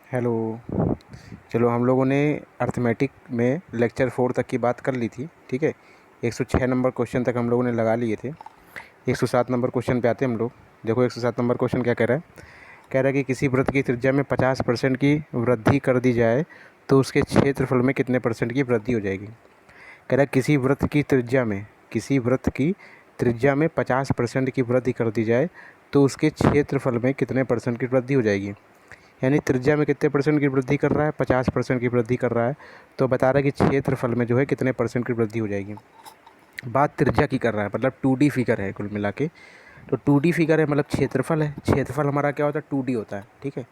Hello. चलो हम लोगों ने अर्थमेटिक में लेक्चर 4 तक की बात कर ली थी, ठीक है। 106 नंबर क्वेश्चन तक हम लोगों ने लगा लिए थे। 107 नंबर क्वेश्चन पे आते हैं हम लोग। देखो 107 नंबर क्वेश्चन क्या कह रहा है। कह रहा है कि किसी वृत्त की त्रिज्या में 50% की वृद्धि कर दी जाए तो उसके क्षेत्रफल में कितने परसेंट की वृद्धि हो जाएगी। कह रहा है किसी वृत्त की त्रिज्या में 50% की वृद्धि कर दी जाए तो उसके क्षेत्रफल में कितने परसेंट की वृद्धि हो जाएगी। यानी त्रिज्या में कितने परसेंट की वृद्धि कर रहा है, 50% की वृद्धि कर रहा है। तो बता रहा है कि क्षेत्रफल में जो है कितने परसेंट की वृद्धि हो जाएगी। बात त्रिज्या की कर रहा है, मतलब 2D फिगर है कुल मिला के। तो 2D फिगर है मतलब क्षेत्रफल है। क्षेत्रफल हमारा क्या होता है, 2D होता है, ठीक है।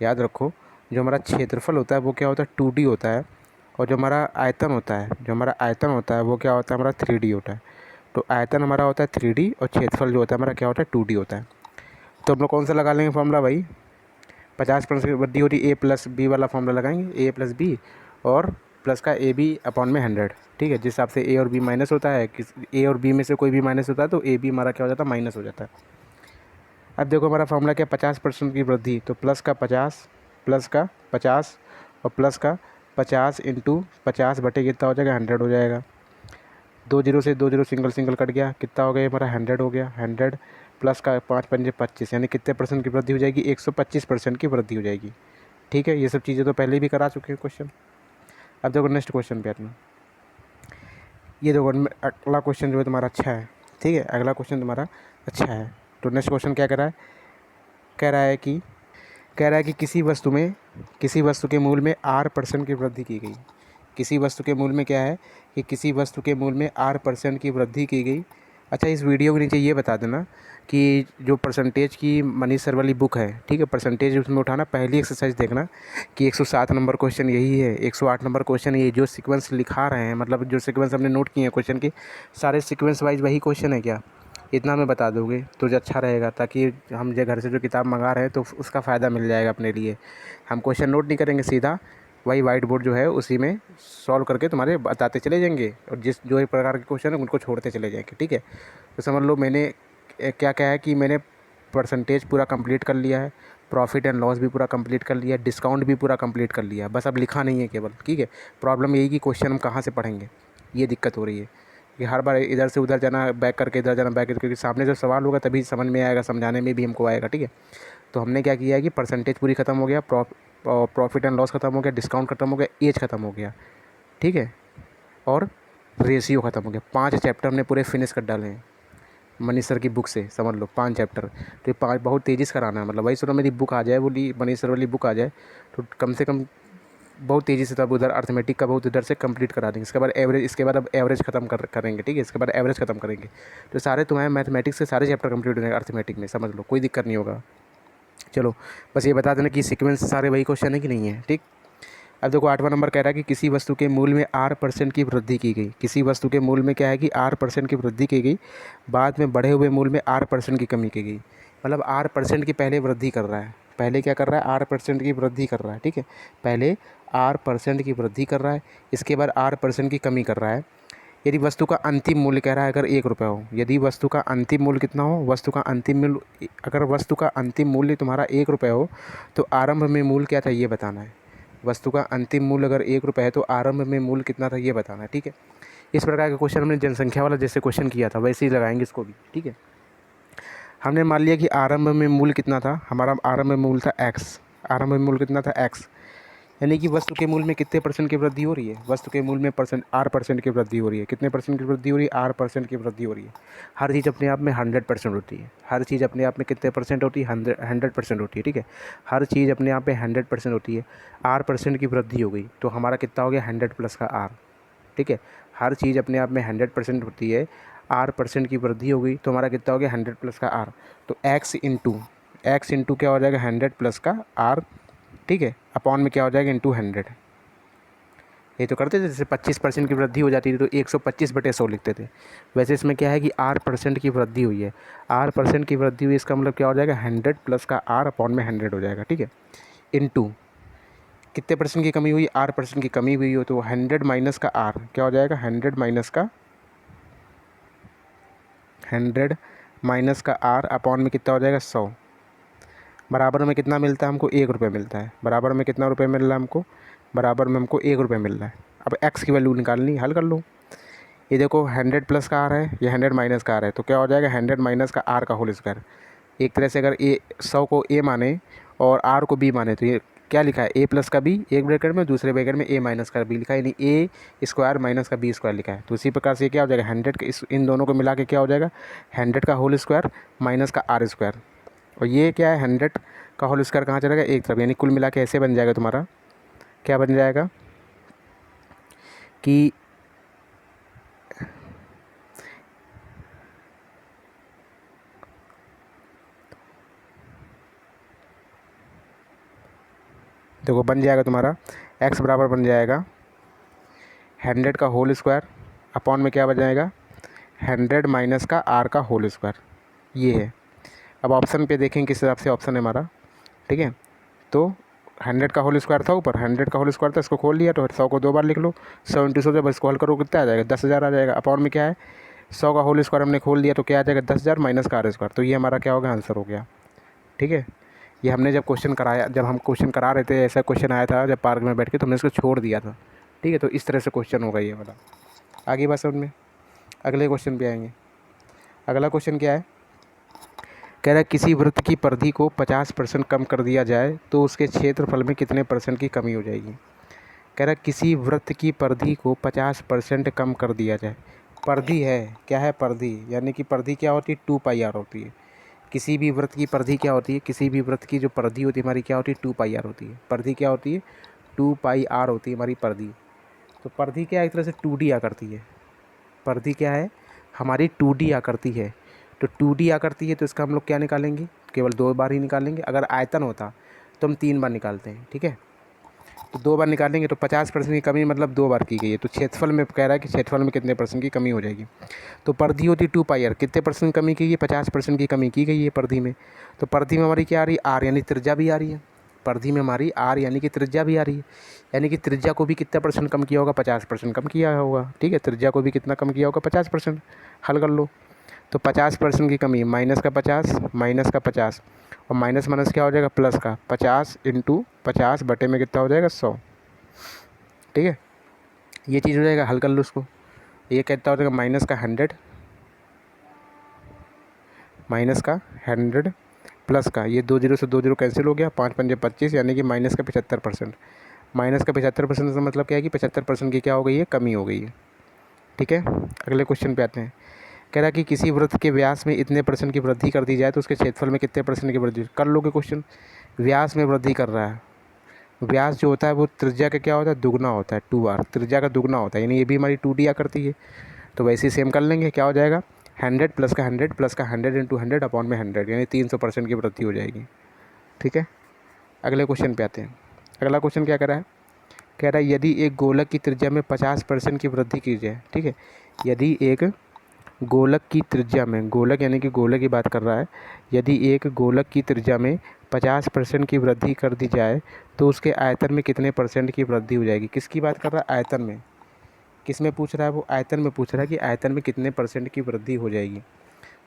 याद रखो, जो हमारा क्षेत्रफल होता है वो क्या होता है, 2D होता है। और जो हमारा आयतन होता है वो क्या होता है, हमारा 3D होता है। तो आयतन हमारा होता है 3D और क्षेत्रफल जो होता है हमारा क्या होता है, 2D होता है। तो हम लोग कौन सा लगा लेंगे फॉर्मूला भाई, 50% की वृद्धि हो रही है, A+B वाला फॉर्मूला लगाएंगे, A+B और प्लस का AB/100, ठीक है। जिस हिसाब से A और B माइनस होता है, A और B में से कोई भी माइनस होता है तो AB हमारा क्या हो जाता है, माइनस हो जाता है। अब देखो हमारा फॉर्मूला क्या, 50% की वृद्धि, तो प्लस का 50 और प्लस का 50 इंटू 50 बटे कितना हो जाएगा, 100 हो जाएगा। 2 जीरो से 2 जीरो सिंगल सिंगल कट गया, कितना हो गया हमारा, 100 हो गया। 100 प्लस का 5×5 = 25, यानी कितने परसेंट की वृद्धि हो जाएगी, 125% की वृद्धि हो जाएगी, ठीक है। ये सब चीज़ें तो पहले भी करा चुके हैं क्वेश्चन। अब देखो नेक्स्ट क्वेश्चन पे आते, ये देखो अगला क्वेश्चन जो है तुम्हारा अच्छा है, ठीक है। अगला क्वेश्चन तुम्हारा अच्छा है। तो नेक्स्ट क्वेश्चन क्या कह रहा है, कह रहा है कि किसी वस्तु के मूल्य में R% की वृद्धि की गई। किसी वस्तु के मूल्य में क्या है कि किसी वस्तु के मूल्य में R% की वृद्धि की गई। अच्छा, इस वीडियो के नीचे ये बता देना कि जो परसेंटेज की मनीष सर वाली बुक है, ठीक है, परसेंटेज उसमें उठाना, पहली एक्सरसाइज देखना कि 107 नंबर क्वेश्चन यही है, 108 नंबर क्वेश्चन ये जो सीक्वेंस लिखा रहे हैं, मतलब जो सीक्वेंस हमने नोट किए हैं क्वेश्चन के, सारे सीक्वेंस वाइज वही क्वेश्चन है क्या, इतना में बता दोगे तो जो अच्छा रहेगा, ताकि हम जो घर से जो किताब मंगा रहे हैं तो उसका फ़ायदा मिल जाएगा अपने लिए। हम क्वेश्चन नोट नहीं करेंगे, सीधा वही वाइट बोर्ड जो है उसी में सॉल्व करके तुम्हारे बताते चले जाएंगे, और जिस जो एक प्रकार के क्वेश्चन है उनको छोड़ते चले जाएंगे, ठीक है। तो समझ लो मैंने क्या क्या है कि मैंने परसेंटेज पूरा कंप्लीट कर लिया है, प्रॉफिट एंड लॉस भी पूरा कंप्लीट कर लिया है, डिस्काउंट भी पूरा कंप्लीट कर लिया है, बस अब लिखा नहीं है केवल, ठीक है। प्रॉब्लम यही कि क्वेश्चन हम कहाँ से पढ़ेंगे, ये दिक्कत हो रही है कि हर बार इधर से उधर जाना, बैक करके इधर जाना, बैक करके, क्योंकि सामने जब सवाल होगा तभी समझ में आएगा, समझाने में भी हमको आएगा, ठीक है। तो हमने क्या किया है कि परसेंटेज पूरी ख़त्म हो गया, प्रॉफिट एंड लॉस ख़त्म हो गया, डिस्काउंट ख़त्म हो गया, एज ख़त्म हो गया, ठीक है, और रेशियो ख़त्म हो गया। 5 चैप्टर हमने पूरे फिनिश कर डाले हैं मनीष सर की बुक से, समझ लो 5 चैप्टर। तो ये 5 बहुत तेज़ी से कराना है, मतलब वही सुनो मेरी बुक आ जाए, बोली मनीष सर वाली बुक आ जाए तो कम से कम बहुत तेज़ी से तब उधर अर्थमेटिक का बहुत इधर से कंप्लीट करा देंगे। इसके बाद अब एवरेज ख़त्म करेंगे, ठीक है। इसके बाद एवरेज ख़त्म करेंगे तो सारे तुम्हारे मैथमेटिक्स के सारे चैप्टर कंप्लीट हो जाएंगे अर्थमेटिक में, समझ लो कोई दिक्कत नहीं होगा। चलो बस ये बता देना कि सीक्वेंस सारे वही क्वेश्चन है कि नहीं है, ठीक। अब देखो 8वां नंबर कह रहा है कि किसी वस्तु के मूल्य में R% की वृद्धि की गई। किसी वस्तु के मूल्य में क्या है कि R% की वृद्धि की गई, बाद में बढ़े हुए मूल्य में R% की कमी की गई। मतलब R% की पहले वृद्धि कर रहा है, पहले क्या कर रहा है, R% की वृद्धि कर रहा है, ठीक है। पहले R% की वृद्धि कर रहा है, इसके बाद R% की कमी कर रहा है। यदि वस्तु का अंतिम मूल्य कह रहा है अगर 1 रुपये हो, यदि वस्तु का अंतिम मूल्य कितना हो, अगर वस्तु का अंतिम मूल्य तुम्हारा 1 रुपये हो तो आरंभ में मूल्य क्या था ये बताना है। वस्तु का अंतिम मूल्य अगर 1 रुपये है तो आरंभ में मूल्य कितना था ये बताना है, ठीक है। इस प्रकार का क्वेश्चन हमने जनसंख्या वाला जैसे क्वेश्चन किया था वैसे ही लगाएंगे इसको भी, ठीक है। हमने मान लिया कि आरंभ में मूल्य कितना था, हमारा आरंभ में मूल्य था एक्स। आरंभ में मूल्य कितना था, एक्स। यानी कि वस्तु के मूल्य में कितने परसेंट की वृद्धि हो रही है, वस्तु के मूल्य में R% की वृद्धि हो रही है। कितने परसेंट की वृद्धि हो रही है, R% की वृद्धि हो रही है। हर चीज़ अपने आप में 100% होती है, हर चीज़ अपने आप में कितने परसेंट होती है, 100% होती है, ठीक है। हर चीज़ अपने आप में 100% होती है। R% की वृद्धि हो गई तो हमारा कितना हो गया, 100 प्लस का R, ठीक है। हर चीज़ अपने आप में 100% होती है, R% की वृद्धि हो गई तो हमारा कितना हो गया, 100 प्लस का R। तो एक्स इंटू क्या हो जाएगा, 100 प्लस का R, ठीक है, अपॉन में क्या हो जाएगा, इंटू 100। ये तो करते थे, जैसे 25% की वृद्धि हो जाती थी तो 125/100 लिखते थे। वैसे इसमें क्या है कि R% की वृद्धि हुई है, R% की वृद्धि हुई, इसका मतलब क्या हो जाएगा, 100 प्लस का R अपॉन में 100 हो जाएगा, ठीक है। इंटू कितने परसेंट की कमी हुई, R% की कमी हुई हो तो 100 माइनस का R क्या हो जाएगा, 100 माइनस का R अपॉन में कितना हो जाएगा, 100। बराबर में कितना मिलता है हमको, 1 रुपये मिलता है। बराबर में कितना रुपये मिल रहा है हमको, बराबर में हमको 1 रुपये मिल रहा है। अब x की वैल्यू निकालनी, हल कर लो। ये देखो 100 प्लस का आर है, ये 100 माइनस का आर है, तो क्या हो जाएगा 100 माइनस का आर का होल स्क्वायर। एक तरह से अगर 100 को a माने और r को b माने तो ये क्या लिखा है, a प्लस का b एक ब्रैकेट में, दूसरे ब्रैकेट में a माइनस का b लिखा है, यानी a स्क्वायर माइनस का b स्क्वायर लिखा है। तो उसी प्रकार से ये क्या हो जाएगा 100 का इन दोनों को मिला के क्या हो जाएगा 100 का होल स्क्वायर माइनस का r स्क्वायर। और ये क्या है 100 का होल स्क्वायर कहाँ चला जाएगा, एक तरफ, यानी कुल मिला के ऐसे बन जाएगा तुम्हारा, क्या बन जाएगा कि देखो बन जाएगा तुम्हारा x बराबर बन जाएगा 100 का होल स्क्वायर अपॉन में क्या बन जाएगा 100 माइनस का r का होल स्क्वायर, ये है। अब ऑप्शन पे देखें किस हिसाब से ऑप्शन है हमारा, ठीक है। तो 100 का होल स्क्वायर था ऊपर, 100 का होल स्क्वायर था, इसको खोल लिया तो 100 को 2 बार लिख लो, 100 × 100 जब इसको हल करो कितना आ जाएगा 10,000 आ जाएगा। अपॉन में क्या है 100 का होल स्क्वायर हमने खोल दिया तो क्या आ जाएगा 10,000 माइनस का r स्क्वायर। तो ये हमारा क्या होगा आंसर हो गया, ठीक है। ये हमने जब क्वेश्चन कराया, जब हम क्वेश्चन करा रहे थे, ऐसा क्वेश्चन आया था जब पार्क में बैठ के, तो हमने इसको छोड़ दिया था, ठीक है। तो इस तरह से क्वेश्चन होगा ये वाला। आगे बात समझ में, अगले क्वेश्चन पे आएंगे। अगला क्वेश्चन क्या है, कह रहा है किसी वृत्त की परिधि को 50% कम कर दिया जाए तो उसके क्षेत्रफल में कितने % की कमी हो जाएगी। कह रहा है किसी वृत्त की परिधि को 50% कम कर दिया जाए। परिधि है, क्या है परिधि, यानी कि परिधि क्या होती है 2πr होती है। किसी भी वृत्त की परिधि क्या होती है, किसी भी वृत्त की जो परिधि होती है हमारी क्या होती है 2πr होती है। परिधि क्या होती है 2πr होती है हमारी परिधि। तो परिधि क्या है, एक तरह से 2D आकृति है। परिधि क्या है हमारी 2D आकृति है। तो 2D आकृति है तो इसका हम लोग क्या निकालेंगे, केवल 2 बार ही निकालेंगे। अगर आयतन होता तो हम 3 बार निकालते हैं, ठीक है। तो 2 बार निकालेंगे तो 50% की कमी मतलब 2 बार की गई है। तो क्षेत्रफल में कह रहा है कि क्षेत्रफल में कितने % की कमी हो जाएगी। तो परिधि होती 2πr, कितने % कमी की गई है 50% की कमी की गई है परिधि में। तो परिधि में हमारी क्या आ रही है r, यानी त्रिज्या भी आ रही है। परिधि में हमारी r यानी कि त्रिज्या भी आ रही है, यानी कि त्रिज्या को भी कितना % कम किया होगा 50% कम किया होगा, ठीक है। त्रिज्या को भी कितना कम किया होगा 50%। हल कर लो। तो 50% की कमी, माइनस का 50 माइनस का 50 और माइनस माइनस क्या हो जाएगा प्लस का 50 × 50 बटे में कितना हो जाएगा 100, ठीक है। ये चीज़ हो जाएगा, हल कर लो उसको। ये कितना हो जाएगा माइनस का 100 माइनस का 100 प्लस का, ये 2 0 से 2 0 कैंसिल हो गया, 5 5 25, यानी कि माइनस का 75%। माइनस का 75% का मतलब क्या है कि 75% की क्या हो गई है कमी हो गई है, ठीक है। अगले क्वेश्चन पे आते हैं। कह रहा है कि किसी वृत्त के व्यास में इतने % की वृद्धि कर दी जाए तो उसके क्षेत्रफल में कितने % की वृद्धि, कर लोगे क्वेश्चन। व्यास में वृद्धि कर रहा है, व्यास जो होता है वो त्रिज्या का क्या होता है दुगना होता है, 2r त्रिज्या का दुगना होता है, यानी ये भी हमारी 2D आकृति है। तो वैसे ही सेम कर लेंगे, क्या हो जाएगा 100 प्लस का 100 प्लस का 100 × 100 अपॉन में 100, यानी 300% की वृद्धि हो जाएगी, ठीक है। अगले क्वेश्चन पे आते हैं। अगला क्वेश्चन क्या कर रहा है, कह रहा है यदि एक गोलक की त्रिज्या में 50% की वृद्धि की जाए, ठीक है। यदि एक गोलक की त्रिज्या में, गोलक यानी कि गोले की बात कर रहा है, यदि एक गोलक की त्रिज्या में 50% की वृद्धि कर दी जाए तो उसके आयतन में कितने % की वृद्धि हो जाएगी। किसकी बात कर रहा है आयतन में, किस में पूछ रहा है वो आयतन में पूछ रहा है कि आयतन में कितने % की वृद्धि हो जाएगी।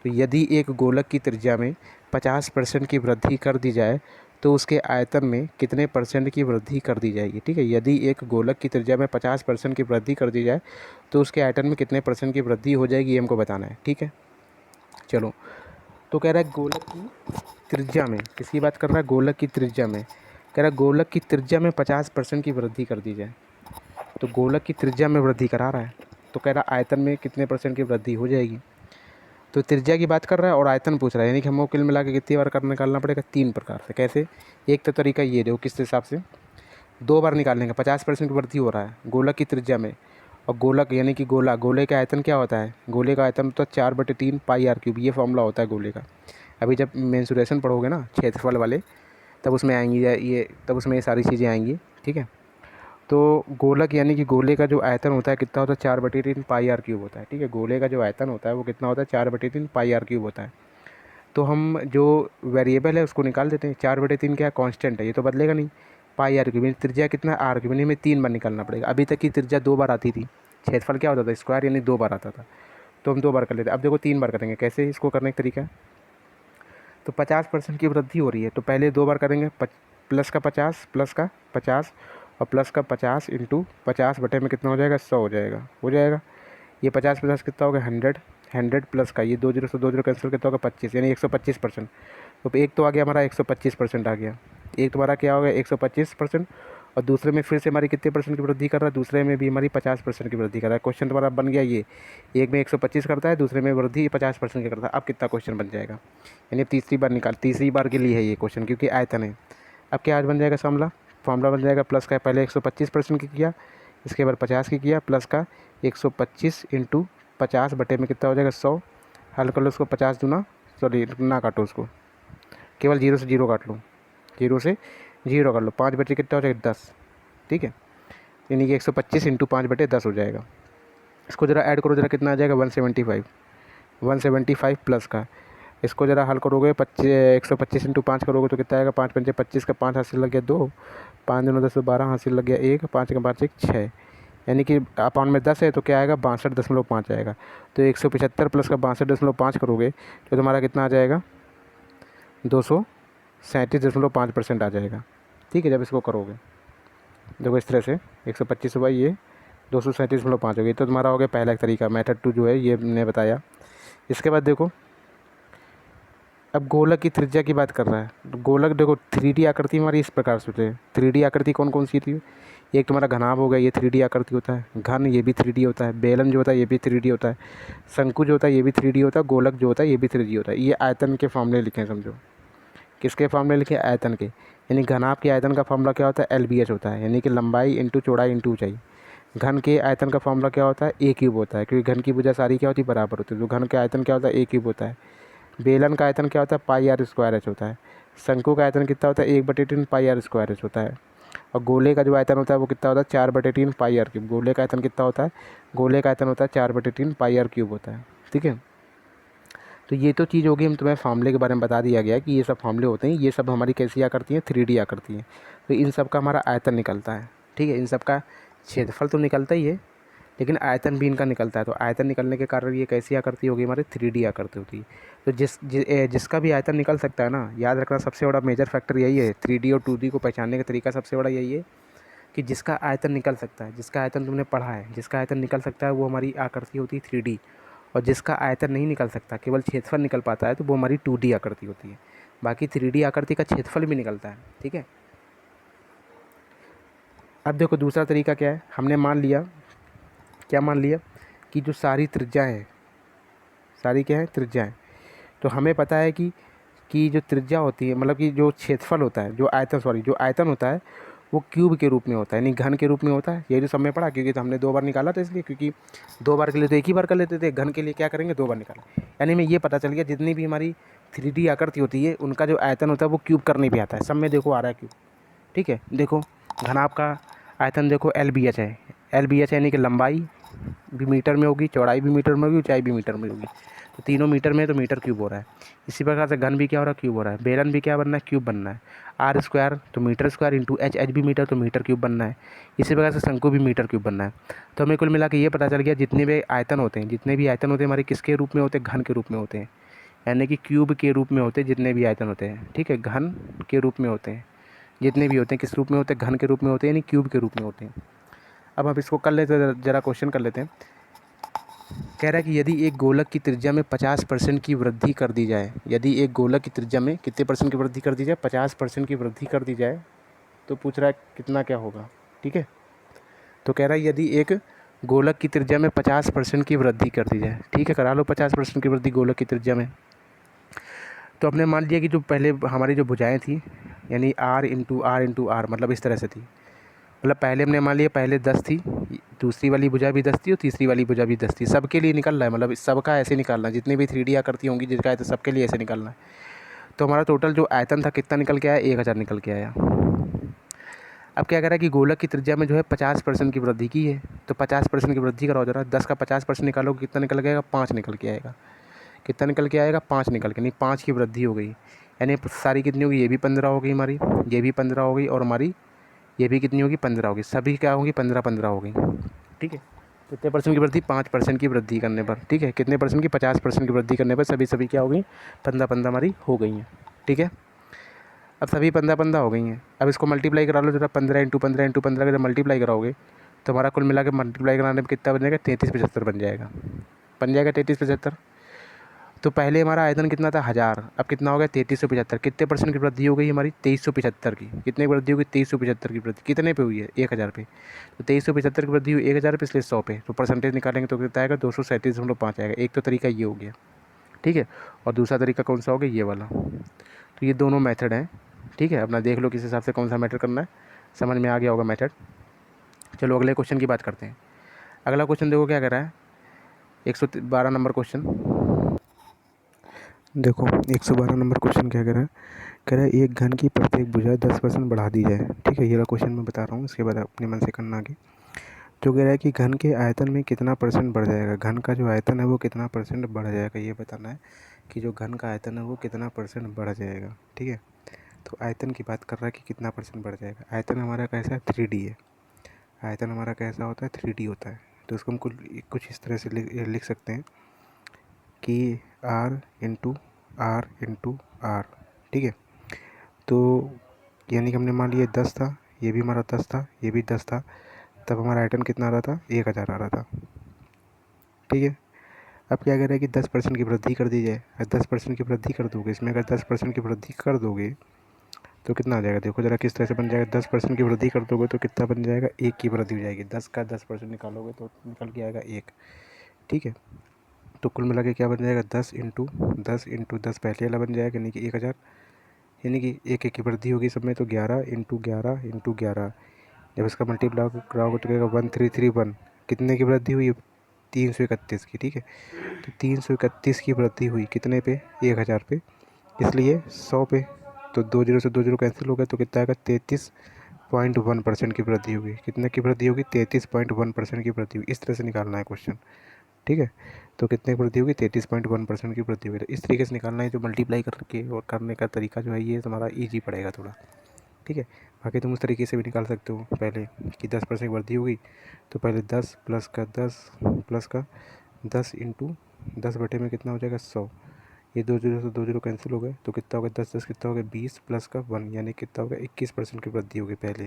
तो यदि एक गोलक की त्रिज्या में 50% की वृद्धि कर दी जाए तो उसके आयतन में कितने % की वृद्धि कर दी जाएगी, ठीक है। यदि एक गोलक की त्रिज्या में 50% की वृद्धि कर दी जाए तो उसके आयतन में कितने % की वृद्धि हो जाएगी, ये हमको बताना है, ठीक है। चलो, तो कह रहा है गोलक की त्रिज्या में, किसकी बात कर रहा है गोलक की त्रिज्या में, कह रहा है गोलक की त्रिज्या में 50% की वृद्धि कर दी जाए। तो गोलक की त्रिज्या में वृद्धि करा रहा है, तो कह रहा है आयतन में कितने % की वृद्धि हो जाएगी। तो त्रिज्या की बात कर रहा है और आयतन पूछ रहा है, यानी कि हमको कुल मिला के कितनी बार कर निकालना पड़ेगा 3 प्रकार से। कैसे, एक तो तरीका ये देखो किस हिसाब से 2 बार निकालने का, 50% की वृद्धि हो रहा है गोलक की त्रिज्या में। और गोलक यानी कि गोला, गोले का आयतन क्या होता है, गोले का आयतन तो 4/3 πr3, ये फॉर्मूला होता है गोले का। अभी जब मेंसुरेशन पढ़ोगे ना क्षेत्रफल वाले, तब उसमें आएंगी ये, तब उसमें ये सारी चीज़ें आएंगी, ठीक है। तो गोलक यानी कि गोले का जो आयतन होता है कितना होता है 4/3 πr3 होता है, ठीक है। गोले का जो आयतन होता है वो कितना होता है 4/3 πr3 होता है। तो हम जो वेरिएबल है उसको निकाल देते हैं, 4/3 क्या कांस्टेंट है, ये तो बदलेगा नहीं। πr3 त्रिज्या कितना r3 में 3 बार निकालना पड़ेगा। अभी तक की त्रिज्या 2 बार आती थी, क्षेत्रफल क्या होता था स्क्वायर यानी 2 बार आता था, तो हम 2 बार कर लेते हैं। अब देखो 3 बार करेंगे। कैसे, इसको करने का तरीका, तो 50% की वृद्धि हो रही है, तो पहले 2 बार करेंगे, प्लस का 50 और प्लस का 50 इंटू 50 बटे में कितना हो जाएगा, 100 हो जाएगा। ये 50 कितना हो गया, 100 प्लस का ये 2 जीरो से 2 जीरो कैंसिल कितना होगा, 25, यानी 125%। तो एक तो आ गया हमारा 125% आ गया, एक तुम्हारा क्या हो गया 125%, और दूसरे में फिर से हमारी कितने परसेंट की वृद्धि कर रहा है, दूसरे में भी हमारी 50% की वृद्धि कर रहा है। क्वेश्चन तुम्हारा बन गया ये, एक में 125 करता है, दूसरे में वृद्धि 50% की करता है। अब कितना क्वेश्चन बन जाएगा, यानी तीसरी बार के लिए है ये क्वेश्चन, क्योंकि आयतन है। अब क्या आज बन जाएगा फॉर्मूला बन जाएगा, प्लस का पहले 125% की किया, इसके बाद 50 की किया, प्लस का 125 इंटू 50 बटे में कितना हो जाएगा, 100। हल कर लो उसको, 50 दूना, सॉरी ना काटो उसको, केवल 0 से 0 काट लो, 0 से 0 कर लो, 5 बटे कितना हो जाएगा, 10। ठीक है, यानी कि 125 इंटू 5 बटे 10 हो जाएगा। इसको ज़रा ऐड करो, ज़रा कितना आ जाएगा, 175 प्लस का, इसको ज़रा हल करोगे 125 इंटू 5 करोगे तो कितना आएगा, 5 पंचे 25 का 5 हासिल लग गया 2, 5 दूनी 10 12 हासिल लग गया 1, 5 का 5 1 6, यानी कि अपाउंड में 10 है तो क्या आएगा, 62.5 आएगा। तो 175 प्लस का 62.5 करोगे तो तुम्हारा कितना आ जाएगा, 237.5% आ जाएगा। ठीक है, जब इसको करोगे देखो इस तरह से 125 हुआ, ये 237.5 हो गई। तो तुम्हारा हो गया पहला तरीका, मेथड 2 जो है ये मैंने बताया। इसके बाद देखो, अब गोलक की त्रिज्या की बात कर रहा है। तो गोलक देखो 3D आकृति हमारी इस प्रकार से होती है। 3D आकृति कौन कौन सी थी, एक तुम्हारा घनाभ हो गया, ये 3D आकृति होता है। घन ये भी 3D होता है। बेलन जो होता है ये भी 3D होता है। शंकु जो होता है ये भी 3D होता है। गोलक जो होता है ये भी 3D होता है। ये आयतन के फॉर्मूले लिखे हैं, समझो किसके फॉर्मूले लिखे, आयतन के। यानी घनाभ के आयतन का फॉर्मूला क्या होता है, LBH होता है, यानी कि लंबाई इंटू चौड़ाई इंटू ऊंचाई। घन के आयतन का फॉर्मूला क्या होता है, A क्यूब होता है, क्योंकि घन की भुजा सारी क्या होती है, बराबर होती है। तो घन का आयतन क्या होता है, A क्यूब होता है। बेलन का आयतन क्या होता है, πr² होता है। शंकु का आयतन कितना होता है, 1/3 πr² होता है। और गोले का जो आयतन होता है वो कितना होता है, 4/3 πr³ गोले का आयतन कितना होता है, गोले का आयतन होता है 4/3 πr³ होता है। ठीक है, तो ये तो चीज़ होगी, हम तुम्हें फार्मूले के बारे में बता दिया गया कि ये सब फार्मूले होते हैं। ये सब हमारी कैसी आकृति हैं, 3D आकृति हैं। तो इन सब का हमारा आयतन निकलता है। ठीक है, इन सब का क्षेत्रफल तो निकलता ही है, लेकिन आयतन भी इनका निकलता है। तो आयतन निकलने के कारण ये कैसी आकृति होगी, हमारी 3D आकृति होती है। तो जिसका भी आयतन निकल सकता है ना, याद रखना सबसे बड़ा मेजर फैक्टर यही है। 3D और 2D को पहचानने का तरीका सबसे बड़ा यही है कि जिसका आयतन निकल सकता है, जिसका आयतन तुमने पढ़ा है, जिसका आयतन निकल सकता है वो हमारी आकृति होती है 3D। और जिसका आयतन नहीं निकल सकता, केवल क्षेत्रफल निकल पाता है, तो वो हमारी 2D आकृति होती है। बाकी 3D आकृति का क्षेत्रफल भी निकलता है। ठीक है, अब देखो दूसरा तरीका क्या है। हमने मान लिया, क्या मान लिया, कि जो सारी त्रिज्या है, सारी क्या है, त्रिज्या है। तो हमें पता है कि जो त्रिज्या होती है, मतलब कि जो क्षेत्रफल होता है, जो आयतन होता है वो क्यूब के रूप में होता है, यानी घन के रूप में होता है। ये जो सब में पढ़ा, क्योंकि तो हमने 2 बार निकाला था इसलिए, क्योंकि 2 बार के लिए तो एक ही बार कर लेते थे, घन के लिए क्या करेंगे, 2 बार निकाला। यानी में ये पता चल गया जितनी भी हमारी 3D आकृति होती है उनका जो आयतन होता है वो क्यूब करने भी आता है। सब में देखो आ रहा है क्यूब। ठीक है, देखो घनाभ का आयतन देखो LBH है। LBH यानी कि लंबाई भी मीटर में होगी, चौड़ाई भी मीटर में होगी, ऊंचाई भी मीटर में होगी। तो तीनों मीटर में, तो मीटर क्यूब हो रहा है। इसी प्रकार से घन भी क्या हो रहा है, क्यूब हो रहा है। बेलन भी क्या बनना है, क्यूब बनना है। R² तो मीटर स्क्वायर इंटू H भी मीटर, तो मीटर क्यूब बनना है। इसी प्रकार से शंकु भी मीटर क्यूब बनना है। तो हमें कुल मिला के ये पता चल गया जितने भी आयतन होते हैं हमारे किसके रूप में होते हैं, घन के रूप में होते हैं, यानी कि क्यूब के रूप में होते हैं जितने भी आयतन होते हैं। ठीक है, घन के रूप में होते हैं जितने भी होते हैं, किस रूप में होते हैं, घन के रूप में होते हैं, यानी क्यूब के रूप में होते हैं। अब हम इसको कर लेते हैं, ज़रा क्वेश्चन कर लेते हैं। कह रहा है कि यदि एक गोलक की त्रिज्या में 50% की वृद्धि कर दी जाए, यदि एक गोलक की त्रिज्या में कितने % की वृद्धि कर दी जाए, 50% की वृद्धि कर दी जाए, तो पूछ रहा है कितना क्या होगा। ठीक है, तो कह रहा है यदि एक गोलक की त्रिज्या में 50% की वृद्धि कर दी जाए। ठीक है, करा लो 50% की वृद्धि गोलक की त्रिज्या में। तो हमने मान लिया कि जो पहले हमारी जो भुजाएँ थी, यानी R×R×R, मतलब इस तरह से थी। मतलब पहले हमने मान लिया पहले 10 थी, दूसरी वाली भुजा भी 10 थी और तीसरी वाली भुजा भी 10 थी। सबके लिए निकल रहा है, मतलब सबका ऐसे निकालना है, जितनी भी 3D आकृति होंगी जिसका आयतन, सबके लिए ऐसे निकालना है। तो हमारा टोटल जो आयतन था कितना निकल के आया, 1000 निकल के आया। अब क्या कह रहा है कि गोलक की त्रिज्या में जो है 50% की वृद्धि की है। तो 50% की वृद्धि कराओ जरा, 10 का 50% निकालोगे कितना निकल के आएगा, 5 निकल के आएगा। कितना निकल के आएगा, 5 निकल के, नहीं 5 की वृद्धि हो गई, यानी सारी कितनी होगी, ये भी 15 हो गई हमारी, ये भी 15 हो गई, और हमारी ये भी कितनी होगी, 15 होगी। सभी क्या होगी, 15 15 हो गई। ठीक है, कितने परसेंट की वृद्धि? 5% की वृद्धि करने पर, ठीक है। कितने परसेंट की? 50% की वृद्धि करने पर सभी क्या हो गई? 15 हमारी हो गई हैं, ठीक है। अब सभी 15 हो गई हैं। अब इसको मल्टीप्लाई करा लो जरा, 15 × 15 का जब मल्टीप्लाई कराओगे तो हमारा कुल मिला के मल्टीप्लाई कराने पर कितना बन जाएगा? 3375 बन जाएगा। 3375। तो पहले हमारा आयतन कितना था? 1000। अब कितना हो गया? 3375। कितने परसेंट की वृद्धि हो गई हमारी? 2375 की। कितने की वृद्धि होगी? 2375 की वृद्धि। कितने पे हुई है? 1000 पे। तो 2375 की वृद्धि हुई 1000 पे, इसलिए 100 पे। तो परसेंटेज निकालेंगे तो कितना आएगा? 237.5 आएगा। एक तो तरीका ये हो गया, ठीक है। और दूसरा तरीका कौन सा हो गया? ये वाला। तो ये दोनों मेथड हैं, ठीक है। अपना देख लो किस हिसाब से कौन सा मेथड करना है, समझ में आ गया होगा मेथड। चलो अगले क्वेश्चन की बात करते हैं। अगला क्वेश्चन देखो क्या कर रहा है, 112 नंबर क्वेश्चन। देखो 112 नंबर क्वेश्चन क्या कह रहा है एक घन की प्रत्येक भुजा 10% बढ़ा दी जाए, ठीक है। ये वाला क्वेश्चन मैं बता रहा हूँ, इसके बाद अपने मन से करना आगे। जो कह रहा है कि घन के आयतन में कितना परसेंट बढ़ जाएगा, घन का जो आयतन है वो कितना परसेंट बढ़ जाएगा, ये बताना है कि जो घन का आयतन है वो कितना परसेंट बढ़ जाएगा, ठीक है। तो आयतन की बात कर रहा है कि कितना परसेंट बढ़ जाएगा। आयतन हमारा कैसा है? 3D है। आयतन हमारा कैसा होता है? 3D होता है। तो इसको हम कुछ इस तरह से लिख सकते हैं कि R × R, ठीक है। तो यानी कि हमने मान लिया 10 था, ये भी हमारा 10 था, ये भी 10 था, तब हमारा आयतन कितना आ रहा था? 1000 आ रहा था, ठीक है। अब क्या कह रहे हैं कि 10% की वृद्धि कर दी जाए। 10% की वृद्धि कर दोगे इसमें, अगर 10% की वृद्धि कर दोगे तो कितना आ जाएगा? देखो ज़रा किस तरह से बन जाएगा। 10% की वृद्धि कर दोगे तो कितना बन जाएगा? 1 की वृद्धि हो जाएगी। 10 का 10% निकालोगे तो निकल के आएगा 1, ठीक है। तो कुल मिला के क्या बन जाएगा? 10 × 10 पहले वाला बन जाएगा, यानी कि 1000, यानी कि 1 की वृद्धि होगी सब में, तो 11 × 11 × 11। जब इसका मल्टीप्लाई कराओगे तो क्या 1331। कितने की वृद्धि हुई? 331 की, ठीक है। तो 331 की वृद्धि हुई कितने पे? 1000 पे, इसलिए 100 पे। तो 2 0 से 2 0 कैंसिल हो गए, तो कितना आएगा? 33.1% की वृद्धि होगी। कितने की वृद्धि होगी? 33.1% की वृद्धि होगी। इस तरह से निकालना है क्वेश्चन, ठीक है। तो कितने की वृद्धि होगी? 33.1% की वृद्धि होगी। तो इस तरीके से निकालना है। जो मल्टीप्लाई करके और करने का तरीका जो है ये तुम्हारा ईजी पड़ेगा थोड़ा, ठीक है। बाकी तुम उस तरीके से भी निकाल सकते हो पहले कि 10% की वृद्धि होगी तो पहले 10 प्लस का 10 इंटू 10 बटे में कितना हो जाएगा? 100। ये 2 0 से 2 0 कैंसिल हो गए, तो कितना हो गया? 10 10 कितना हो गया? 20 प्लस का 1, यानी कितना हो गया? 21% की वृद्धि होगी पहले।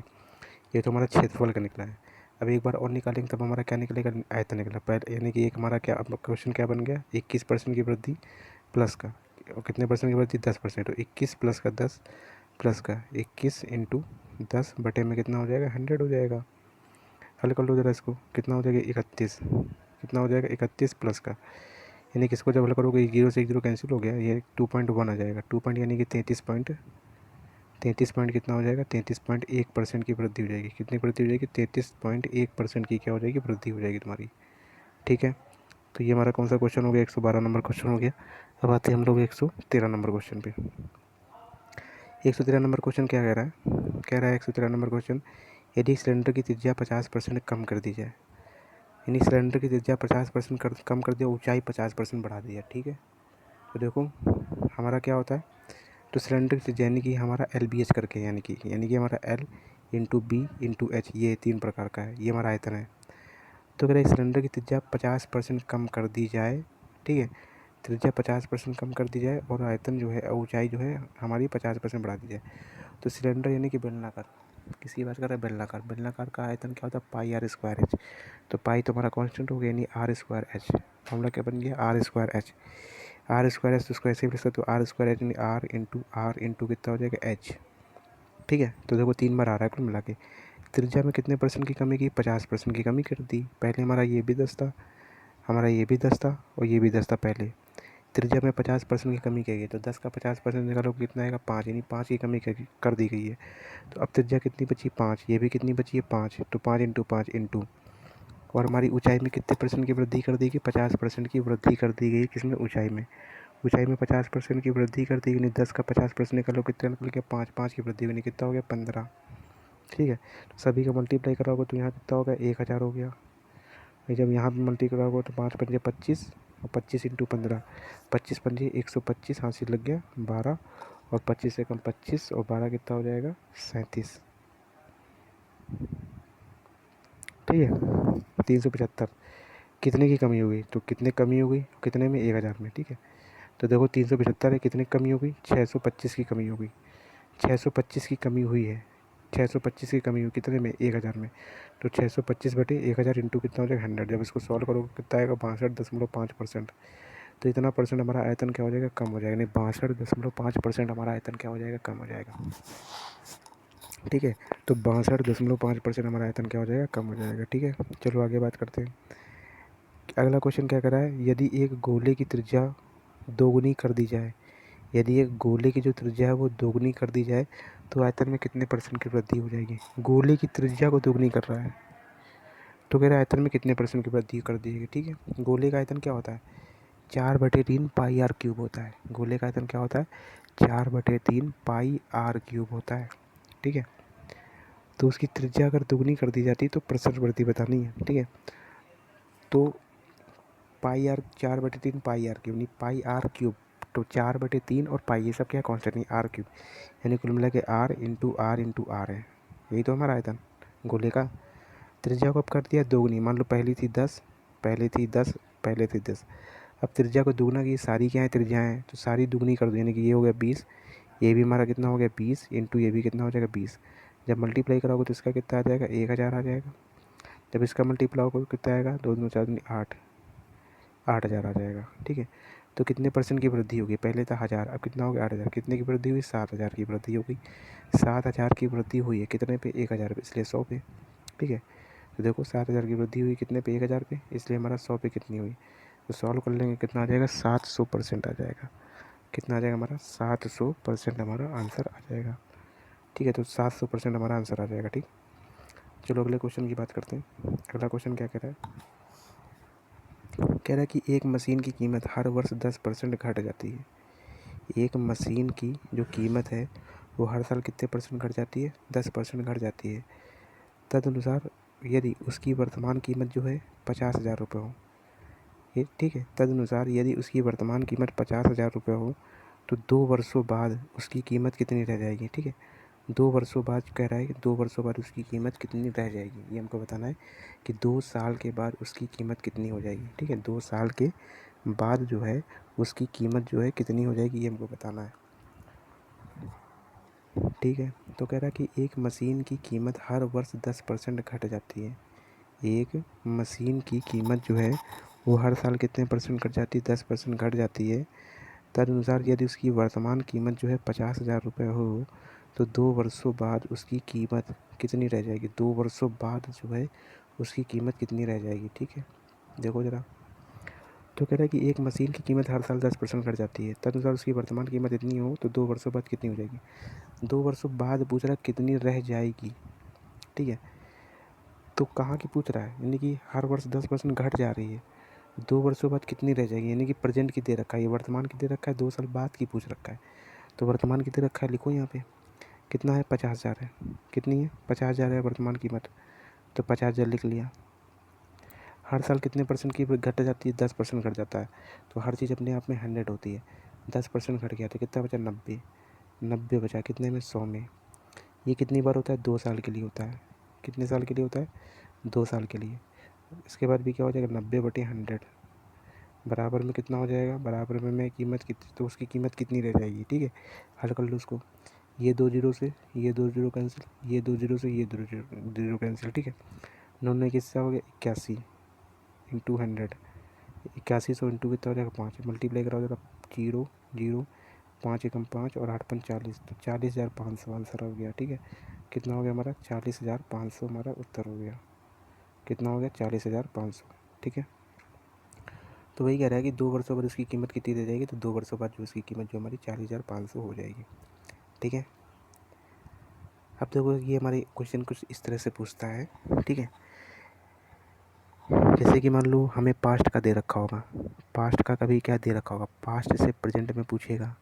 ये तो हमारा क्षेत्रफल का निकला है। अब एक बार और निकालेंगे तब हमारा क्या निकलेगा? आयतन निकला पहले, यानी कि एक हमारा क्या क्वेश्चन क्या बन गया? 21% की वृद्धि प्लस का, और कितने परसेंट की वृद्धि? 10%। तो 21 प्लस का 10 प्लस का 21 इंटू 10 बटे में कितना हो जाएगा? 100 हो जाएगा। हल कर लो ज़रा इसको, कितना हो जाएगा? 31। कितना हो जाएगा? 31 प्लस का, यानी कि इसको जब हल करोगे 1 0 से 1 0 कैंसिल हो गया, ये 2.1 आ जाएगा। 2 पॉइंट यानी कि 33 पॉइंट कितना हो जाएगा? 33.1% की वृद्धि हो जाएगी। कितनी वृद्धि हो जाएगी? 33.1% की क्या हो जाएगी? वृद्धि हो जाएगी तुम्हारी, ठीक है। तो ये हमारा कौन सा क्वेश्चन हो गया? 112 नंबर क्वेश्चन हो गया। अब आते हैं हम लोग 113 नंबर क्वेश्चन पे। 113 नंबर क्वेश्चन क्या कह रहा है? कह रहा है 113 नंबर क्वेश्चन, यदि सिलेंडर की त्रिज्या 50% कम कर दी जाए, यानी सिलेंडर की त्रिज्या 50% कम कर दिया, ऊंचाई 50% बढ़ा दी जाए, ठीक है। तो देखो हमारा क्या होता है, तो सिलेंडर की त्रिज्या यानी कि हमारा LBH करके, यानी कि हमारा L into B into H, ये 3 प्रकार का है, ये हमारा आयतन है। तो अगर सिलेंडर की त्रिज्या 50% कम कर दी जाए, ठीक है, त्रिज्या 50% कम कर दी जाए और आयतन जो है, ऊंचाई जो है हमारी 50% बढ़ा दी जाए, तो सिलेंडर यानी कि बेलनाकार, किसकी बात कर रहे हैं? बेलनाकार। बेलनाकार का आयतन क्या होता है? पाई आर स्क्वायर एच। तो पाई तो हमारा कांस्टेंट हो गया, यानी आर स्क्वायर एच। फॉर्मूला क्या बन गया? R square H. R square H तो इसको ऐसे भी लिख सकते हो, आर स्क्वायर एच यानी आर इंटू कितना हो जाएगा? एच, ठीक है। तो देखो 3 बार आ रहा है कुल मिला के। त्रिज्या में कितने परसेंट की कमी की? 50% की कमी कर दी। पहले हमारा ये भी 10 था, हमारा ये भी 10 था और ये भी 10 था पहले। त्रिज्या में 50% की कमी की गई, तो 10 का 50% निकालो कितना आएगा? 5, यानी 5 की कमी कर दी गई है। तो अब त्रिज्या कितनी बची? 5। ये भी कितनी बची है? 5। तो 5 इंटू 5 इंटू, और हमारी ऊंचाई में कितने परसेंट की वृद्धि कर दी गई? 50% की वृद्धि कर दी गई। किसमें? ऊंचाई में। ऊंचाई में 50% की वृद्धि कर दी गई, 10 का 50% निकालो कितना निकल गया? 5। 5 की वृद्धि हुई, कितना हो गया? 15, ठीक है। तो सभी का मल्टीप्लाई कराओगे तो यहाँ कितना हो गया? 1000 हो गया। जब यहाँ पर मल्टीप्लाई कराओगे तो 5 पंजे 25 और 25 इंटू 15, 25 पंजे 125, हासिल लग गया 12, और 25 से कम 25 और 12 कितना हो जाएगा? 37, ठीक है। 375 कितने की कमी हो गई, तो कितने कमी हो गई, कितने में 1000 में, ठीक है। तो देखो 375 है, कितने कमी हो गई, 625 की कमी हो गई, 625 की कमी हुई है, 625 की कमी हुई कितने में, 1000 में। तो 625/1000 इंटू कितना हो जाएगा 100। जब इसको सॉल्व करोगे कितना आएगा, 62.5%। तो इतना परसेंट हमारा आयतन क्या हो जाएगा, कम हो जाएगा, नहीं 62.5% हमारा आयतन क्या हो जाएगा, कम हो जाएगा, ठीक है। तो 62.5% हमारा आयतन क्या हो जाएगा, कम हो जाएगा, ठीक है। चलो आगे बात करते हैं। अगला क्वेश्चन क्या कर रहा है, यदि एक गोले की त्रिज्या दोगुनी कर दी जाए, यदि एक गोले की जो त्रिज्या है वो दोगुनी कर दी जाए तो आयतन में कितने परसेंट की वृद्धि हो जाएगी। गोले की त्रिज्या को दोगुनी कर रहा है तो कह रहा है आयतन में कितने परसेंट की वृद्धि कर दी जाएगी, ठीक है। गोले का आयतन क्या होता है, 4/3 पाई आर क्यूब होता है। गोले का आयतन क्या होता है, 4/3 पाई आर क्यूब होता है, ठीक है। तो उसकी त्रिज्या अगर दोगुनी कर दी जाती तो परसेंट वृद्धि बतानी है, ठीक है। तो पाई आर 4/3 पाई आर क्यूब, नहीं पाई आर क्यूब, तो 4/3 और पाई ये सब क्या है, कॉन्स्टेंट, नहीं आर क्यूब, यानी कुल मिला के आर है। यही तो हमारा आयतन गोले का। त्रिज्या को अब कर दिया दोगुनी, मान लो पहले थी 10, पहले थी 10, अब त्रिज्या को दोगुना की, सारी क्या है त्रिज्याएँ हैं, तो सारी दुगनी कर दो, यानी कि ये हो गया 20, ये भी हमारा कितना हो गया 20 इंटू ये भी कितना हो जाएगा 20। जब मल्टीप्लाई कराओगे तो इसका कितना आ जाएगा, 1000 आ जाएगा। जब इसका मल्टीप्लाई होगा कितना आएगा, 2 2 4 8, 8000 आ जाएगा, ठीक है। तो कितने परसेंट की वृद्धि होगी, पहले था 1000, अब कितना हो गया 8000, कितने की वृद्धि हुई, 7000 की वृद्धि हो गई। 7000 की वृद्धि हुई है कितने पे, 1000 पे, इसलिए 100 पे, ठीक है। तो देखो 7000 की वृद्धि हुई कितने पे, 1000 पे, इसलिए हमारा 100 पे कितनी हुई। तो सॉल्व कर लेंगे कितना आ जाएगा, 700% आ जाएगा। कितना आ जाएगा हमारा, 700% हमारा आंसर आ जाएगा, ठीक है। तो 700% हमारा आंसर आ जाएगा, ठीक। चलो अगले क्वेश्चन की बात करते हैं। अगला क्वेश्चन क्या कह रहा है, कह रहा है कि एक मशीन की कीमत हर वर्ष 10% घट जाती है। एक मशीन की जो कीमत है वो हर साल कितने परसेंट घट जाती है, 10% घट जाती है। तदनुसार यदि उसकी वर्तमान कीमत जो है 50,000 रुपये हो, ये ठीक है। तदनुसार यदि उसकी वर्तमान कीमत 50,000 रुपये हो तो 2 वर्षों बाद उसकी कीमत कितनी रह जाएगी, ठीक है। 2 वर्षों बाद कह रहा है कि 2 वर्षों बाद उसकी कीमत कितनी रह जाएगी, ये हमको बताना है कि 2 साल के बाद उसकी कीमत कितनी हो जाएगी, ठीक है। 2 साल के बाद जो है उसकी कीमत जो है कितनी हो जाएगी, ये हमको बताना है, ठीक है। तो कह रहा है कि एक मशीन की कीमत हर वर्ष 10% घट जाती है। एक मशीन की कीमत जो है वो हर साल कितने परसेंट घट जाती है, 10% घट जाती है। तदनुसार यदि उसकी वर्तमान कीमत जो है 50,000 रुपये हो तो 2 वर्षों बाद उसकी कीमत कितनी रह जाएगी, 2 वर्षों बाद जो है उसकी कीमत कितनी रह जाएगी, ठीक है। देखो ज़रा, तो कह रहा है कि एक मशीन की कीमत हर साल 10% घट जाती है, तदनुसार उसकी वर्तमान कीमत इतनी हो तो 2 वर्षों बाद कितनी हो जाएगी। 2 वर्षों बाद पूछ रहा है कितनी रह जाएगी, ठीक है। तो कहाँ की पूछ रहा है, यानी कि हर वर्ष 10% घट जा रही है, 2 वर्षों बाद कितनी रह जाएगी, यानी कि प्रेजेंट की दे रखा है, ये वर्तमान की दे रखा है, 2 साल बाद की पूछ रखा है। तो वर्तमान की दे रखा है, लिखो यहाँ पे कितना है, 50,000 है, कितनी है 50,000 है वर्तमान कीमत, तो 50,000 लिख लिया। हर साल कितने परसेंट की घट जाती है, 10% घट जाता है। तो हर चीज़ अपने आप में 100 होती है, 10% घट गया तो कितना बचा, 90, 90 बचा कितने में, 100 में। ये कितनी बार होता है, 2 साल के लिए होता है। कितने साल के लिए होता है, 2 साल के लिए। इसके बाद भी क्या हो जाएगा, 90/100 बराबर में कितना हो जाएगा, बराबर में कीमत कितनी, तो उसकी कीमत कितनी रह जाएगी, ठीक है। हल कर लो उसको, ये 2 जीरो से ये 2 जीरो कैंसिल, ये 2 जीरो से ये 2 जीरो कैंसिल, ठीक है। 9 9 किससे हो गया, 81 इंटू 100, 8100 इंटू कितना हो जाएगा 5, मल्टीप्लाई करा हो जाएगा 0 0, 5 एकम 5 और 8 पंच 40, तो 40,500 आंसर हो गया, ठीक है। कितना हो गया हमारा, 40,500 हमारा उत्तर हो गया। कितना हो गया, 40,500, ठीक है। तो वही कह रहा है कि 2 वर्षों बाद उसकी कीमत कितनी रह जाएगी, तो 2 वर्षों बाद जो उसकी कीमत जो हमारी 40,500 हो जाएगी, ठीक है। अब देखो ये हमारे क्वेश्चन कुछ इस तरह से पूछता है, ठीक है। जैसे कि मान लो हमें पास्ट का दे रखा होगा, पास्ट का कभी क्या दे रखा होगा, पास्ट से प्रेजेंट में पूछेगा,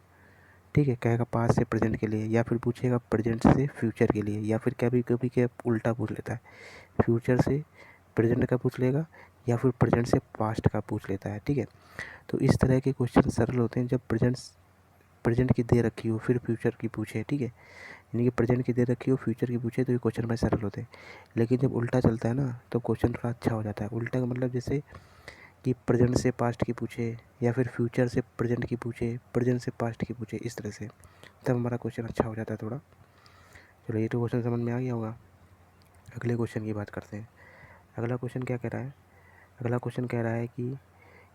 ठीक है। कहेगा पास्ट से प्रेजेंट के लिए, या फिर पूछेगा प्रेजेंट से फ्यूचर के लिए, या फिर कभी कभी क्या उल्टा पूछ लेता है, फ्यूचर से प्रेजेंट का पूछ लेगा या फिर प्रेजेंट से पास्ट का पूछ लेता है, ठीक है। तो इस तरह के क्वेश्चन सरल होते हैं जब प्रेजेंट की दे रखी हो फिर फ्यूचर की पूछे, ठीक है। यानी कि प्रेजेंट की दे रखी हो, फ्यूचर की पूछे तो ये क्वेश्चन में सरल होते हैं। लेकिन जब उल्टा चलता है ना तो क्वेश्चन थोड़ा अच्छा हो जाता है। उल्टा का मतलब जैसे कि प्रेजेंट से पास्ट की पूछे, या फिर फ्यूचर से प्रेजेंट की पूछे, प्रेजेंट से पास्ट की पूछे, इस तरह से, तब हमारा क्वेश्चन अच्छा हो जाता है थोड़ा। चलो ये तो क्वेश्चन समझ में आ गया होगा। अगले क्वेश्चन की बात करते हैं। अगला क्वेश्चन क्या कह रहा है? अगला क्वेश्चन कह रहा है कि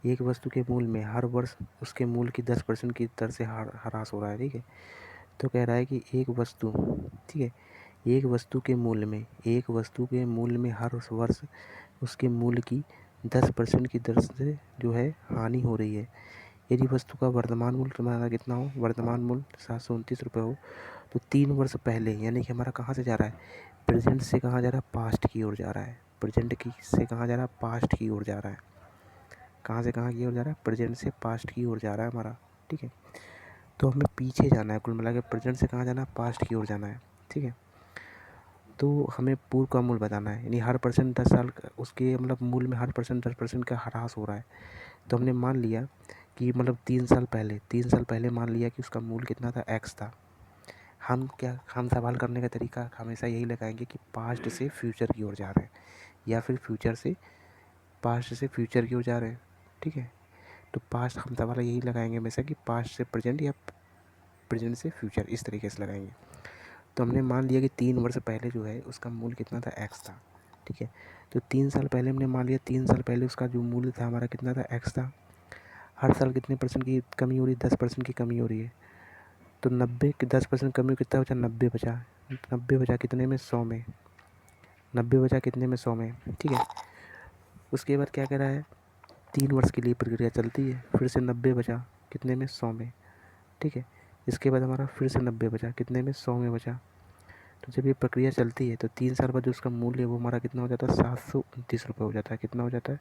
एक वस्तु के मूल में हर वर्ष उसके मूल की 10% की दर से ह्रास हो रहा है। ठीक है, तो कह रहा है कि एक वस्तु, ठीक है, एक वस्तु के मूल्य में हर वर्ष उसके मूल्य की 10% की दर से जो है हानि हो रही है। यदि वस्तु का वर्तमान मूल्य तुम्हारा कितना हो, वर्तमान मूल्य 729 रुपये हो, तो 3 वर्ष पहले, यानी कि हमारा कहाँ से जा रहा है, प्रेजेंट से कहाँ जा रहा है, पास्ट की ओर जा रहा है। प्रेजेंट की से कहाँ जा रहा है, पास्ट की ओर जा रहा है। कहाँ से कहाँ की ओर जा रहा है, प्रेजेंट से पास्ट की ओर जा रहा है हमारा। ठीक है, तो हमें पीछे जाना है, कुल मिला के प्रेजेंट से कहाँ जाना है, पास्ट की ओर जाना है। ठीक है, तो हमें पूर्व का मूल्य बताना है, यानी हर परसेंट 10 साल उसके मतलब मूल्य में हर परसेंट 10% का ह्रास हो रहा है। तो हमने मान लिया कि मतलब 3 साल पहले मान लिया कि उसका मूल्य कितना था, एक्स था। हम सवाल करने का तरीका हमेशा यही लगाएंगे कि पास्ट से फ्यूचर की ओर जा रहे हैं, या फिर फ्यूचर से पास्ट से फ्यूचर की ओर जा रहे हैं। ठीक है, तो पास्ट हम सवाल यही लगाएंगे हमेशा कि पास्ट से प्रेजेंट या प्रेजेंट से फ्यूचर, इस तरीके से लगाएंगे। तो हमने मान लिया कि 3 वर्ष पहले जो है उसका मूल्य कितना था, एक्स था। ठीक है, तो 3 साल पहले हमने मान लिया, 3 साल पहले उसका जो मूल्य था हमारा कितना था, एक्स था। हर साल कितने परसेंट की कमी हो रही है, 10% की कमी हो रही है। तो 90 की 10% कमी कितना बचा, 90 बचा। 90 बचा कितने में, 100 में। 90 बचा कितने में, 100 में। ठीक है, उसके बाद क्या कह रहा है, 3 वर्ष के लिए प्रक्रिया चलती है, फिर से 90 बचा कितने में, 100 में। ठीक है, इसके बाद हमारा फिर से 90 बचा कितने में, 100 में बचा। तो जब ये प्रक्रिया चलती है तो 3 साल बाद जो उसका मूल्य है वो हमारा कितना हो जाता है, 729 रुपये हो जाता है। कितना हो जाता है,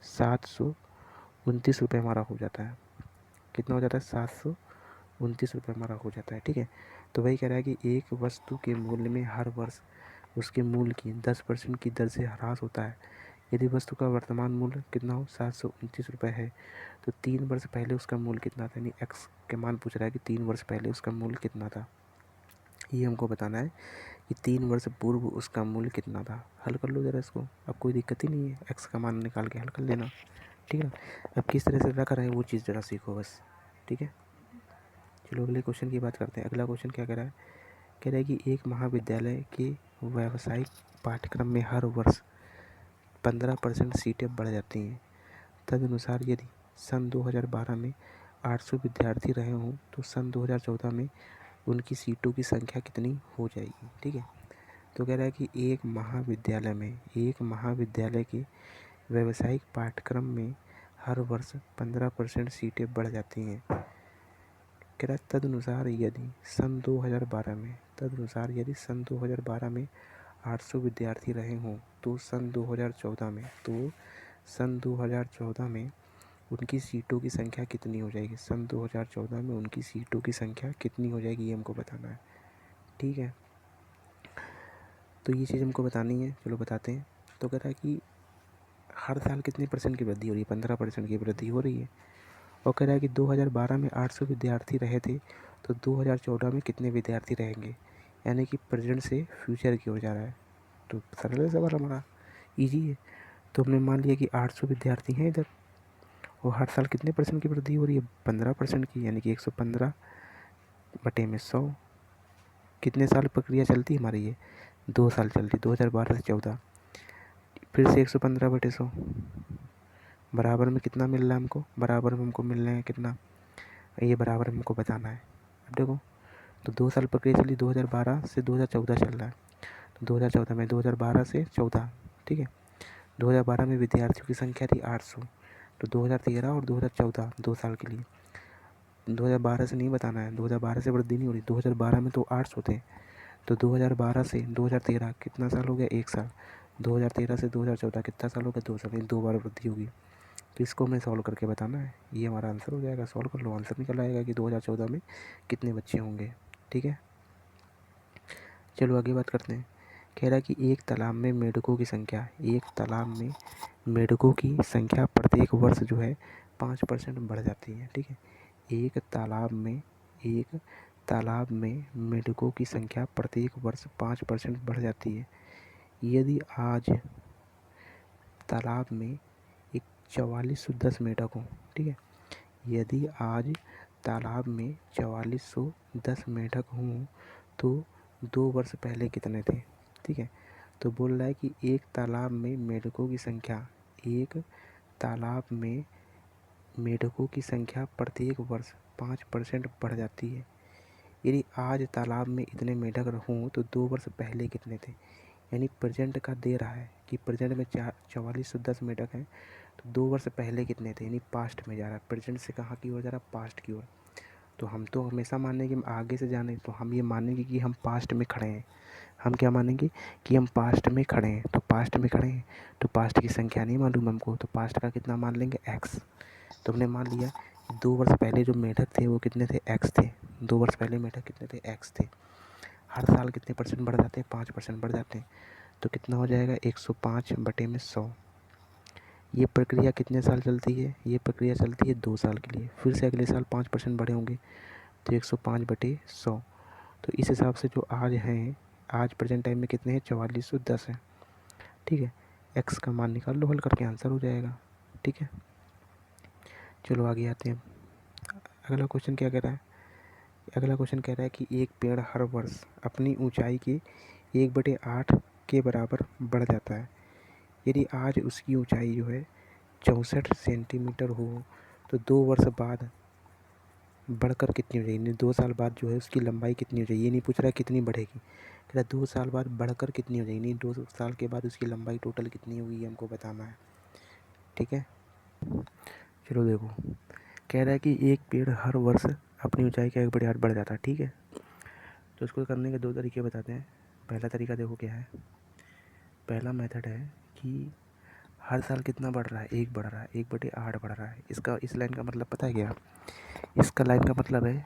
729 रुपये हमारा हो जाता है। कितना हो जाता है, 729 रुपये हमारा हो जाता है। ठीक है, तो वही कह रहा है कि एक वस्तु के मूल्य में हर वर्ष उसके मूल्य की 10% की दर से ह्रास होता है। यदि वस्तु का वर्तमान मूल्य कितना हो, 729 रुपये है, तो 3 वर्ष पहले उसका मूल्य कितना था, यानी एक्स के मान पूछ रहा है कि 3 वर्ष पहले उसका मूल्य कितना था। ये हमको बताना है कि 3 वर्ष पूर्व उसका मूल्य कितना था। हल कर लो ज़रा इसको, अब कोई दिक्कत ही नहीं है, एक्स का मान निकाल के हल कर लेना। ठीक है, अब किस तरह से रख रहे हैं वो चीज़ ज़रा सीखो बस। ठीक है, चलो अगले क्वेश्चन की बात करते हैं। अगला क्वेश्चन क्या कह रहा है, कह रहा है कि एक महाविद्यालय के व्यावसायिक पाठ्यक्रम में हर वर्ष 15% सीटें बढ़ जाती हैं। तदनुसार यदि सन 2012 में 800 विद्यार्थी रहे हों तो सन 2014 में उनकी सीटों की संख्या कितनी हो जाएगी। ठीक है, तो कह रहा है कि एक महाविद्यालय के व्यावसायिक पाठ्यक्रम में हर वर्ष 15% सीटें बढ़ जाती हैं। कह रहा है तदनुसार यदि सन 2012 में 800 विद्यार्थी रहे हों तो सन 2014 में उनकी सीटों की संख्या कितनी हो जाएगी। सन 2014 में उनकी सीटों की संख्या कितनी हो जाएगी, ये हमको बताना है। ठीक है, तो ये चीज़ हमको बतानी है, चलो बताते हैं। तो कह रहा है कि हर साल कितने परसेंट की वृद्धि हो रही है, 15% की वृद्धि हो रही है। और कह रहा है कि 2012 में 800 विद्यार्थी रहे थे तो 2014 में कितने विद्यार्थी रहेंगे, यानी कि प्रेजेंट से फ्यूचर की ओर जा रहा है। तो सरल है सवाल हमारा, ईजी है। तो हमने मान लिया कि 800 विद्यार्थी हैं इधर, और हर साल कितने परसेंट की वृद्धि हो रही है, 15% की, यानी कि 115/100। कितने साल प्रक्रिया चलती है हमारी ये, 2 साल चलती, 2012 से 14। फिर से 115/100, बराबर में कितना मिल रहा है हमको, बराबर में हमको मिल रहे हैं कितना, ये बराबर हमको बताना है। अब देखो, तो 2 साल प्रक्रिया चली, 2012 से 2014 चल रहा है। तो 2014 में 2012 से 14, ठीक है, 2012 में विद्यार्थियों की संख्या थी 800, तो 2013 और 2014 2 साल के लिए। 2012 से नहीं बताना है, 2012 से वृद्धि नहीं हो रही, 2012 में तो 800 थे, तो 2012 से 2013 कितना साल हो गया, 1 साल। 2013 से 2014 कितना साल हो गया, 2 साल, 2 बार वृद्धि होगी। तो इसको हमें सॉल्व करके बताना है, ये हमारा आंसर हो जाएगा। सॉल्व कर लो, आंसर निकल आएगा कि 2014 में कितने बच्चे होंगे। ठीक है, चलो आगे बात करते हैं। कह रहा है कि एक तालाब में मेंढकों की संख्या प्रत्येक वर्ष जो है 5% बढ़ जाती है। ठीक है, एक तालाब में मेंढकों की संख्या प्रत्येक वर्ष 5% बढ़ जाती है। यदि आज तालाब में एक 4410 मेंढक हों, ठीक है, यदि आज तालाब में 4410 मेंढक हों तो 2 वर्ष पहले कितने थे? ठीक है, तो बोल रहा है कि एक तालाब में मेंढकों की संख्या, एक तालाब में मेंढकों की संख्या प्रत्येक वर्ष 5% बढ़ जाती है। यदि आज तालाब में इतने मेंढक हों तो 2 वर्ष पहले कितने थे? यानी प्रेजेंट का दे रहा है कि प्रेजेंट में 4410 मेंढक हैं तो 2 वर्ष पहले कितने थे, यानी पास्ट में जा रहा है। प्रेजेंट से कहाँ की ओर जा रहा है? पास्ट की ओर। तो हम तो हमेशा मानेंगे कि हम आगे से जाने, तो हम ये मानेंगे कि हम पास्ट में खड़े हैं। हम क्या मानेंगे कि हम पास्ट में खड़े हैं। तो पास्ट में खड़े हैं तो पास्ट की संख्या नहीं मालूम हमको, तो पास्ट का कितना मान लेंगे? एक्स। तो हमने मान लिया 2 वर्ष पहले जो मेंढक थे वो कितने थे? एक्स थे। 2 वर्ष पहले मेंढक कितने थे? एक्स थे। हर साल कितने परसेंट बढ़ जाते हैं? 5% बढ़ जाते हैं। तो कितना हो जाएगा? 105/100। ये प्रक्रिया कितने साल चलती है? ये प्रक्रिया चलती है 2 साल के लिए। फिर से अगले साल 5% बढ़े होंगे तो 105/100। तो इस हिसाब से जो आज हैं, आज प्रेजेंट टाइम में कितने हैं? 4410 हैं। ठीक है, एक्स का मान निकाल लो, हल करके आंसर हो जाएगा। ठीक है, चलो आगे आते हैं। अगला क्वेश्चन क्या कह रहा है? अगला क्वेश्चन कह रहा है कि एक पेड़ हर वर्ष अपनी ऊंचाई के 1/8 के बराबर बढ़ जाता है। यदि आज उसकी ऊंचाई जो है 64 सेंटीमीटर हो तो 2 वर्ष बाद बढ़कर कितनी हो जाएगी? 2 साल बाद जो है उसकी लंबाई कितनी हो जाएगी? ये नहीं पूछ रहा है कितनी बढ़ेगी, कह रहा है 2 साल बाद बढ़कर कितनी हो जाएगी, नहीं 2 साल के बाद उसकी लंबाई टोटल कितनी होगी ये हमको बताना है। ठीक है, चलो देखो, कह रहा है कि एक पेड़ हर वर्ष अपनी ऊंचाई का 1/8 बढ़ जाता है। ठीक है, तो इसको करने के 2 तरीके बताते हैं। पहला तरीका देखो क्या है। पहला मेथड है कि हर साल कितना बढ़ रहा है? 1 बढ़ रहा है, 1/8 बढ़ रहा है। इसका इस लाइन का मतलब पता है क्या? इसका लाइन का मतलब है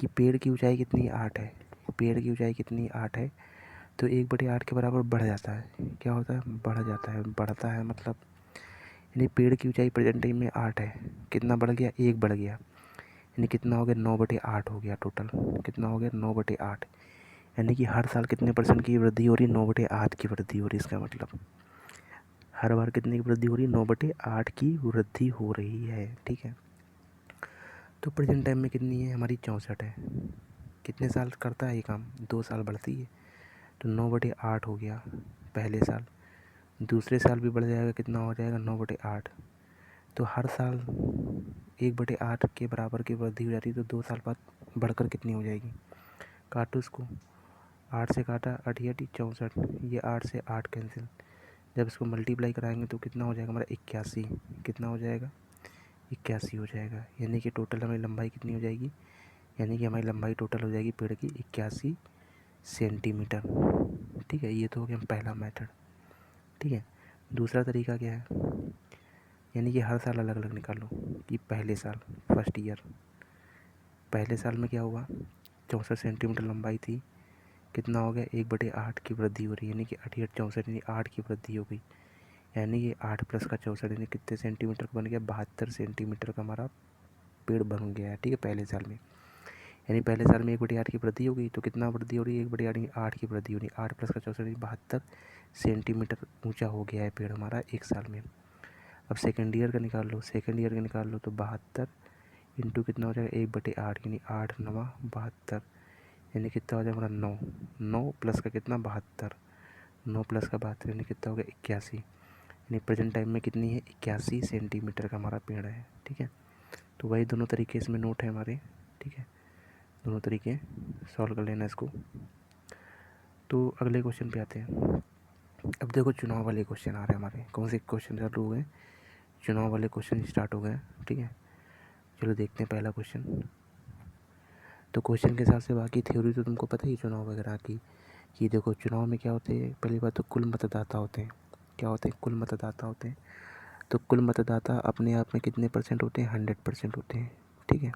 कि पेड़ की ऊंचाई कितनी? 8 है। पेड़ की ऊंचाई कितनी? 8 है। तो 1/8 के बराबर बढ़ जाता है। क्या होता है? बढ़ जाता है। बढ़ता है मतलब, यानी पेड़ की ऊंचाई प्रेजेंट टाइम में 8 है, कितना बढ़ गया? 1 बढ़ गया, यानी कितना हो गया? 9/8 हो गया टोटल। कितना हो गया? 9/8। यानी कि हर साल कितने परसेंट की वृद्धि हो रही? 9/8 की वृद्धि हो रही है। इसका मतलब हर बार कितनी की वृद्धि हो रही है? 9/8 की वृद्धि हो रही है। ठीक है, तो प्रेजेंट टाइम में कितनी है? हमारी 64 है। कितने साल करता है ये काम? 2 साल बढ़ती है, तो 9/8 हो गया पहले साल। दूसरे साल भी बढ़ जाएगा, कितना हो जाएगा? 9/8। तो हर साल 1/8 के बराबर की वृद्धि हो जाती है, तो 2 साल बाद बढ़कर कितनी हो जाएगी? काटो इसको, 8 से काटा, 8 8 64, ये 8 से 8 कैंसिल। जब इसको मल्टीप्लाई कराएंगे तो कितना हो जाएगा हमारा? 81। कितना हो जाएगा? 81 हो जाएगा। यानी कि टोटल हमारी लंबाई कितनी हो जाएगी? यानी कि हमारी लंबाई टोटल हो जाएगी पेड़ की 81 सेंटीमीटर। ठीक है, ये तो हो गया पहला मेथड। ठीक है, दूसरा तरीका क्या है? यानी कि हर साल अलग अलग निकालो कि पहले साल, फर्स्ट ईयर, पहले साल में क्या हुआ? 64 सेंटीमीटर लंबाई थी, कितना हो गया? 1/8 की वृद्धि हो रही है, यानी कि 8 8 64, यानी 8 की वृद्धि हो गई। यानी कि 8 प्लस का 64, यानी कितने सेंटीमीटर का बन गया? 72 सेंटीमीटर का हमारा पेड़ बन गया है। ठीक है, पहले साल में, यानी पहले साल में 1/8 की वृद्धि हो गई। तो कितना वृद्धि हो रही है? 1/8 की वृद्धि हो रही है। 8 प्लस का 64, 72 सेंटीमीटर ऊंचा हो गया है पेड़ हमारा एक साल में। अब सेकेंड ईयर का निकाल लो, सेकेंड ईयर का निकाल लो तो 72 इंटू कितना हो जाएगा? 1/8, यानी 8 9 72, यानी कितना हो जाएगा हमारा? 9। 9 प्लस का कितना? 72। 9 प्लस का 72, यानी कितना हो गया? 81। यानी प्रेजेंट टाइम में कितनी है? 81 सेंटीमीटर का हमारा पेड़ है। ठीक है, तो वही दोनों तरीके इसमें नोट है हमारे। ठीक है, दोनों तरीके सॉल्व कर लेना इसको। तो अगले क्वेश्चन पे आते हैं। अब देखो, चुनाव वाले क्वेश्चन आ रहे हैं हमारे। कौन से क्वेश्चन चालू हो गए? चुनाव वाले क्वेश्चन स्टार्ट हो गए। ठीक है, चलो देखते हैं पहला क्वेश्चन। तो क्वेश्चन के हिसाब से बाकी थ्योरी तो तुमको पता ही चुनाव वगैरह की, कि देखो चुनाव में क्या होते हैं। पहली बात तो कुल मतदाता होते हैं। क्या होते हैं? कुल मतदाता होते हैं। तो कुल मतदाता अपने आप में कितने परसेंट होते हैं? 100% होते हैं। ठीक है,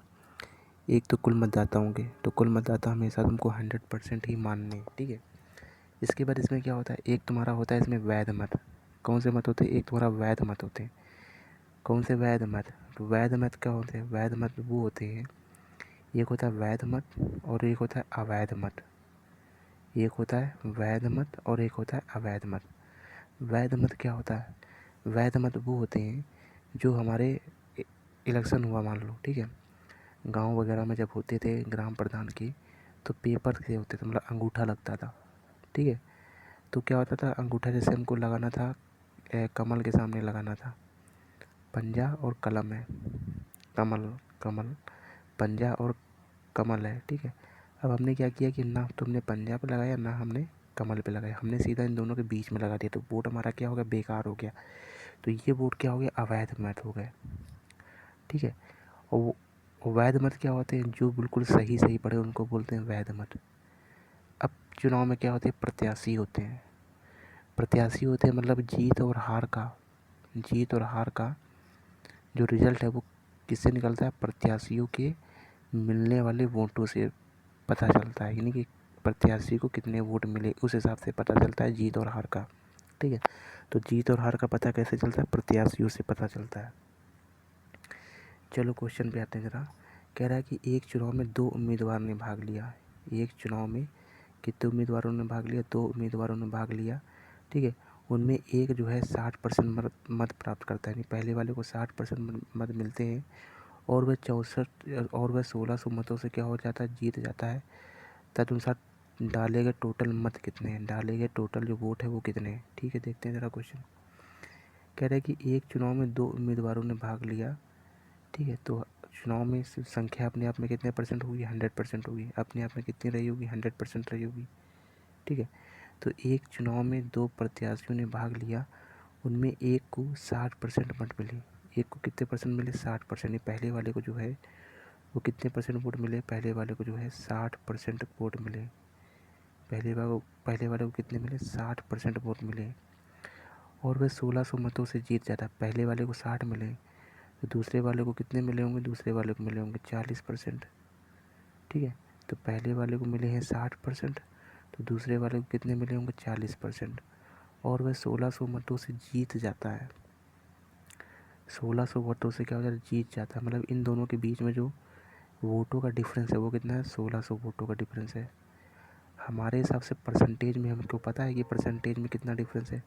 एक तो कुल मतदाता होंगे, तो कुल मतदाता हमेशा तुमको 100% ही मानने। ठीक है, इसके बाद इसमें क्या होता है? एक तुम्हारा होता है इसमें वैध मत। कौन से मत होते हैं? एक तुम्हारा वैध मत होते हैं। कौन से? वैध मत। तो वैध मत क्या होते हैं? वैध मत वो होते हैं एक होता है वैध मत और एक होता है अवैध मत। एक होता है वैध मत और एक होता है अवैध मत। वैध मत क्या होता है? वैध मत वो होते हैं जो हमारे इलेक्शन हुआ मान लो, ठीक है, गांव वगैरह में जब होते थे ग्राम प्रधान के, तो पेपर से होते थे, मतलब अंगूठा लगता था, ठीक है। तो क्या होता था, अंगूठा जैसे हमको लगाना था, कमल के सामने लगाना था, पंजा और कलम है, कमल कमल पंजा और कमल है, ठीक है। अब हमने क्या किया कि ना तुमने पंजा पे लगाया ना हमने कमल पे लगाया, हमने सीधा इन दोनों के बीच में लगा दिया, तो वोट हमारा क्या हो गया, बेकार हो गया। तो ये वोट क्या हो गया, अवैध मत हो गए, ठीक है। और वैध मत क्या होते हैं, जो बिल्कुल सही सही पढ़े उनको बोलते हैं वैध मत। अब चुनाव में क्या होते हैं, प्रत्याशी होते हैं। प्रत्याशी होते हैं मतलब जीत और हार का जो रिजल्ट है वो किससे निकलता है, प्रत्याशियों के मिलने वाले वोटों से पता चलता है, यानी कि प्रत्याशी को कितने वोट मिले उस हिसाब से पता चलता है जीत और हार का, ठीक है। तो जीत और हार का पता कैसे चलता है, प्रत्याशियों से पता चलता है। चलो क्वेश्चन पे आते हैं ज़रा। कह रहा है कि एक चुनाव में दो उम्मीदवार ने भाग लिया। एक चुनाव में कितने उम्मीदवारों ने भाग लिया, दो उम्मीदवारों ने भाग लिया, ठीक है। उनमें एक जो है 60% मत प्राप्त करता है, यानी पहले वाले को 60% मत मिलते हैं और वह 1600 मतों से क्या हो जाता है, जीत जाता है। तदनुसार डाले गए टोटल मत कितने हैं, डाले गए टोटल जो वोट है वो कितने हैं, ठीक है। देखते हैं ज़रा क्वेश्चन। कह रहा है कि एक चुनाव में दो उम्मीदवारों ने भाग लिया, ठीक है। तो चुनाव में संख्या अपने आप में कितने परसेंट होगी, 100% होगी। अपने आप में कितनी रही होगी, 100% रही होगी, ठीक है। तो एक चुनाव में दो प्रत्याशियों ने भाग लिया, उनमें एक को 60% वोट मिले। एक को कितने परसेंट मिले, 60%। पहले वाले को जो है वो कितने परसेंट वोट मिले, पहले वाले को जो है 60% वोट मिले। पहले वाले को कितने मिले, 60% वोट मिले और वह 1600 मतों से जीत जाता है। पहले वाले को 60 मिले तो दूसरे वाले को कितने मिले होंगे, दूसरे वाले को मिले होंगे 40%, ठीक है। तो पहले वाले को मिले हैं 60%, तो दूसरे वाले को कितने मिले होंगे, 40%, और वह 1600 मतों से जीत जाता है। 1600 वोटों से क्या हो जाता है, जीत जाता है। मतलब इन दोनों के बीच में जो वोटों का डिफरेंस है वो कितना है, 1600 वोटों का डिफरेंस है। हमारे हिसाब से परसेंटेज में हमको पता है कि परसेंटेज में कितना डिफरेंस है।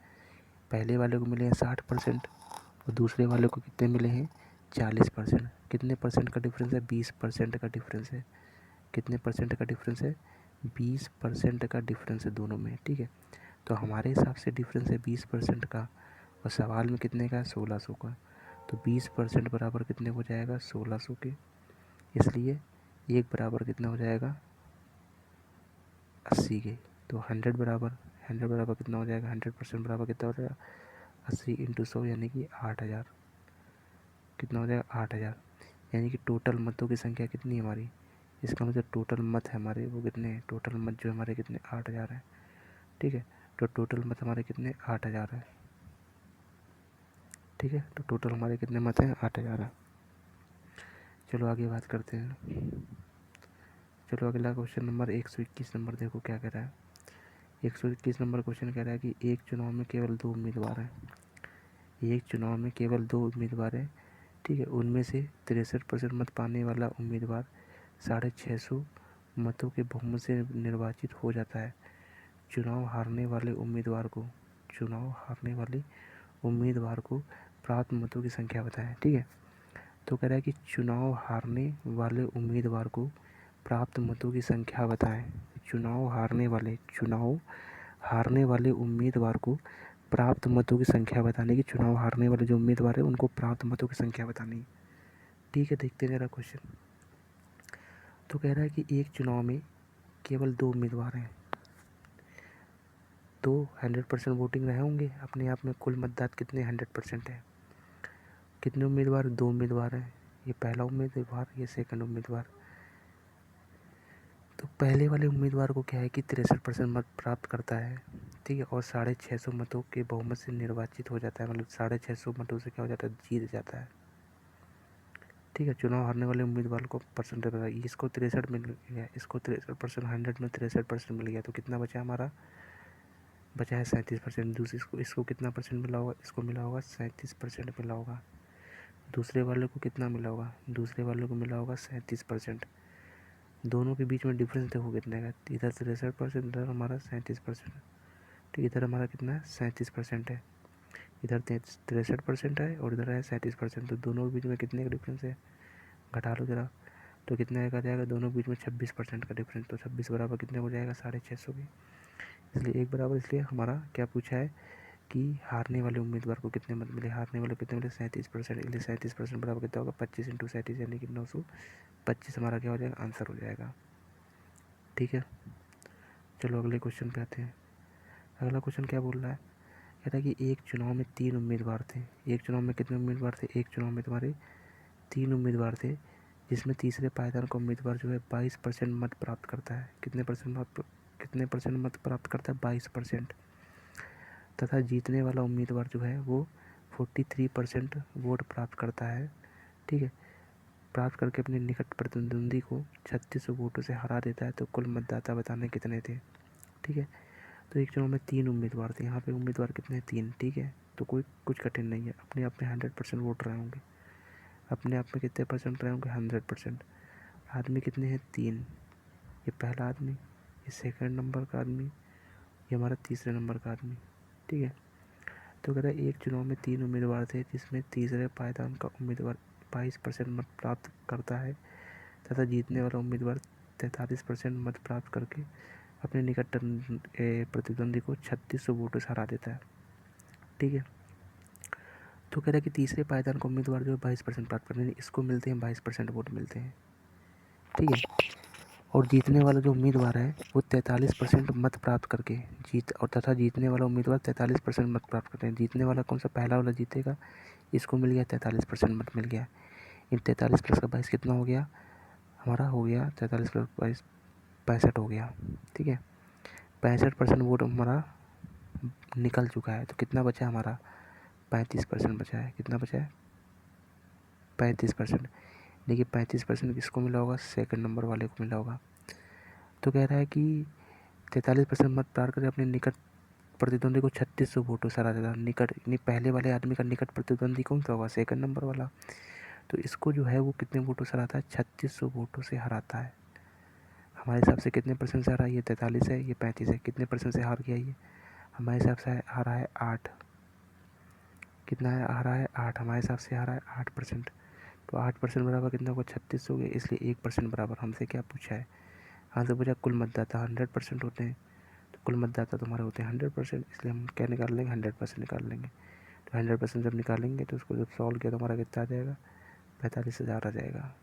पहले वाले को मिले हैं 60% और दूसरे वाले को कितने मिले हैं, 40%। कितने परसेंट का डिफरेंस है, 20% का डिफरेंस है। कितने परसेंट का डिफरेंस है, 20% का डिफरेंस है दोनों में, ठीक है। तो हमारे हिसाब से डिफरेंस है 20% का और सवाल में कितने का है, 1600 का। तो 20% बराबर कितने हो जाएगा, 1600 के। इसलिए एक बराबर कितना हो जाएगा, 80 के। तो 100 बराबर कितना हो जाएगा, 100% बराबर कितना हो जाएगा, 80 × 100 यानी कि 8000। कितना हो जाएगा, 8000। यानी कि टोटल मतों की संख्या कितनी है हमारी, इसका मतलब टोटल मत है हमारे वो कितने हैं, टोटल मत जो हमारे कितने, 8000 है, ठीक है। तो टोटल मत हमारे कितने, 8000 है, ठीक है। तो टोटल हमारे कितने मत हैं, 8000 है। चलो आगे बात करते हैं। चलो अगला क्वेश्चन नंबर 121 नंबर देखो क्या कह रहा है। 121 नंबर क्वेश्चन कह रहा है कि एक चुनाव में केवल दो उम्मीदवार हैं। एक चुनाव में केवल दो उम्मीदवार हैं, ठीक है। उनमें से 63% मत पाने वाला उम्मीदवार 650 मतों के बहुमत से निर्वाचित हो जाता है। चुनाव हारने वाले उम्मीदवार को प्राप्त मतों की संख्या बताएं, ठीक है। तो कह रहा है कि चुनाव हारने वाले उम्मीदवार को प्राप्त मतों की संख्या बताएं। चुनाव हारने वाले उम्मीदवार को प्राप्त मतों की संख्या बताने की, चुनाव हारने वाले जो उम्मीदवार है उनको प्राप्त मतों की संख्या बतानी, ठीक है। देखते हैं जरा क्वेश्चन। तो कह रहा है कि एक चुनाव में केवल दो उम्मीदवार हैं, तो 100% वोटिंग रहे होंगे अपने आप में। कुल मतदाता कितने, 100% है। कितने उम्मीदवार, दो उम्मीदवार हैं, ये पहला उम्मीदवार, ये सेकंड उम्मीदवार। तो पहले वाले उम्मीदवार को क्या है कि 63% मत प्राप्त करता है, ठीक है, और 650 मतों के बहुमत से निर्वाचित हो जाता है। मतलब 650 मतों से क्या हो जाता है, जीत जाता है, ठीक है। चुनाव हारने वाले उम्मीदवार को परसेंटेज बताइए। इसको 63 मिल गया, इसको 63%, 100 में 63% मिल गया, तो कितना बचा हमारा, बचा है 37%। दूसरे इसको कितना परसेंट मिला होगा, इसको मिला होगा 37% मिला होगा। दूसरे वाले को कितना मिला होगा, दूसरे वाले को मिला होगा 37%। दोनों के बीच में डिफरेंस देखो कितने का, इधर 63%, इधर हमारा 37%। ठीक, इधर हमारा कितना है 37% है, इधर 63% है और इधर है 37%। तो दोनों के बीच में कितने का डिफरेंस है, घटा लो ज़रा, तो कितने का जाएगा, दोनों के बीच में 26% का डिफरेंस। तो 26 बराबर कितने हो जाएगा, 650 की। इसलिए 1 बराबर, इसलिए हमारा क्या पूछा है कि हारने वाले उम्मीदवार को कितने मत मिले, हारने वाले कितने मिले 37%। इसलिए 37% बराबर कितना होगा, 25 × 37 यानी कि 925 हमारा क्या हो जाएगा, आंसर हो जाएगा। ठीक है, चलो अगले क्वेश्चन पे आते हैं। अगला क्वेश्चन क्या बोल रहा है, कहता है कि एक चुनाव में 3 उम्मीदवार थे। एक चुनाव में कितने उम्मीदवार थे, एक चुनाव में तुम्हारे 3 उम्मीदवार थे, जिसमें तीसरे पायदान का उम्मीदवार जो है 22% मत प्राप्त करता है। कितने परसेंट मत प्राप्त करता है, 22%। तथा जीतने वाला उम्मीदवार जो है वो 43% वोट प्राप्त करता है। ठीक है, प्राप्त करके अपने निकट प्रतिद्वंदी को 36 वोटों से हरा देता है। तो कुल मतदाता बताने कितने थे। ठीक है, तो एक चुनाव में 3 उम्मीदवार थे, यहाँ पे उम्मीदवार कितने हैं, 3। ठीक है, तो कोई कुछ कठिन नहीं है, अपने आप में 100% वोट रहे होंगे। अपने आप में कितने परसेंट रहे होंगे, 100%। आदमी कितने हैं, 3। ये पहला आदमी, ये सेकंड नंबर का आदमी, ये हमारा तीसरे नंबर का आदमी। ठीक है, तो कह रहा है एक चुनाव में 3 उम्मीदवार थे, जिसमें तीसरे पायदान का उम्मीदवार 22% मत प्राप्त करता है तथा जीतने वाला उम्मीदवार 43% मत प्राप्त करके अपने निकट प्रतिद्वंदी को 3600 वोटों से हरा देता है। ठीक है, तो कह रहा है कि तीसरे पायदान का उम्मीदवार जो है 22% प्राप्त करते हैं, इसको मिलते हैं 22% वोट मिलते हैं। ठीक है, और जीतने वाला जो उम्मीदवार है वो 43% मत प्राप्त करके जीतने वाला उम्मीदवार 43% मत प्राप्त करते हैं। जीतने वाला कौन सा, पहला वाला जीतेगा, इसको मिल गया 43% मत मिल गया। इन 43 प्लस का 22 कितना हो गया, हमारा हो गया 43 प्लस 22 65 हो गया। ठीक है, 65% वोट हमारा निकल चुका है। तो कितना बचा हमारा, 35% बचा है। कितना बचा है, 35%। देखिए 35% किसको मिला होगा, सेकंड नंबर वाले को मिला होगा। तो कह रहा है कि 43% मत प्राप्त कर अपने निकट प्रतिद्वंदी को 3600 वोटों से हरा देता। निकट यानी पहले वाले आदमी का निकट प्रतिद्वंदी कौन सा होगा, सेकंड नंबर वाला। तो इसको जो है वो कितने वोटों से हराता है, 3600 वोटों से हराता है। हमारे हिसाब से कितने परसेंट से हरा है, ये 43 है, ये 35 है। कितने परसेंट से हार गया ये, हमारे हिसाब से हारा है 8। कितना है, हारा है 8, हमारे हिसाब से हारा है 8%। तो 8% बराबर कितना होगा, 36 हो गया। इसलिए 1% बराबर हमसे क्या पूछा है, हमसे पूछा कुल मतदाता 100% होते हैं। तो कुल मतदाता तुम्हारे होते हैं 100%, इसलिए हम क्या निकाल लेंगे, 100% निकाल लेंगे। तो 100% जब निकालेंगे तो उसको जब सॉल्व किया तो हमारा कितना आ जाएगा, 45,000 आ जाएगा।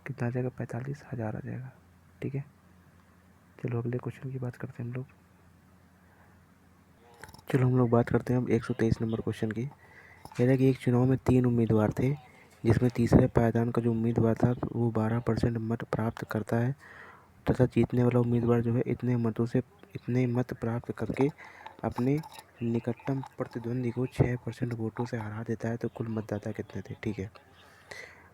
कितना आ जाएगा, 45,000 आ जाएगा। ठीक है, चलो अगले क्वेश्चन की बात करते हैं हम लोग। चलो हम लोग बात करते हैं अब 123 नंबर क्वेश्चन की। कह रहा है कि एक चुनाव में 3 उम्मीदवार थे, जिसमें तीसरे पायदान का जो उम्मीदवार था वो 12% मत प्राप्त करता है तथा जीतने वाला उम्मीदवार जो है इतने मत प्राप्त करके अपने निकटतम प्रतिद्वंदी को 6% वोटों से हरा देता है। तो कुल मतदाता कितने थे। ठीक है,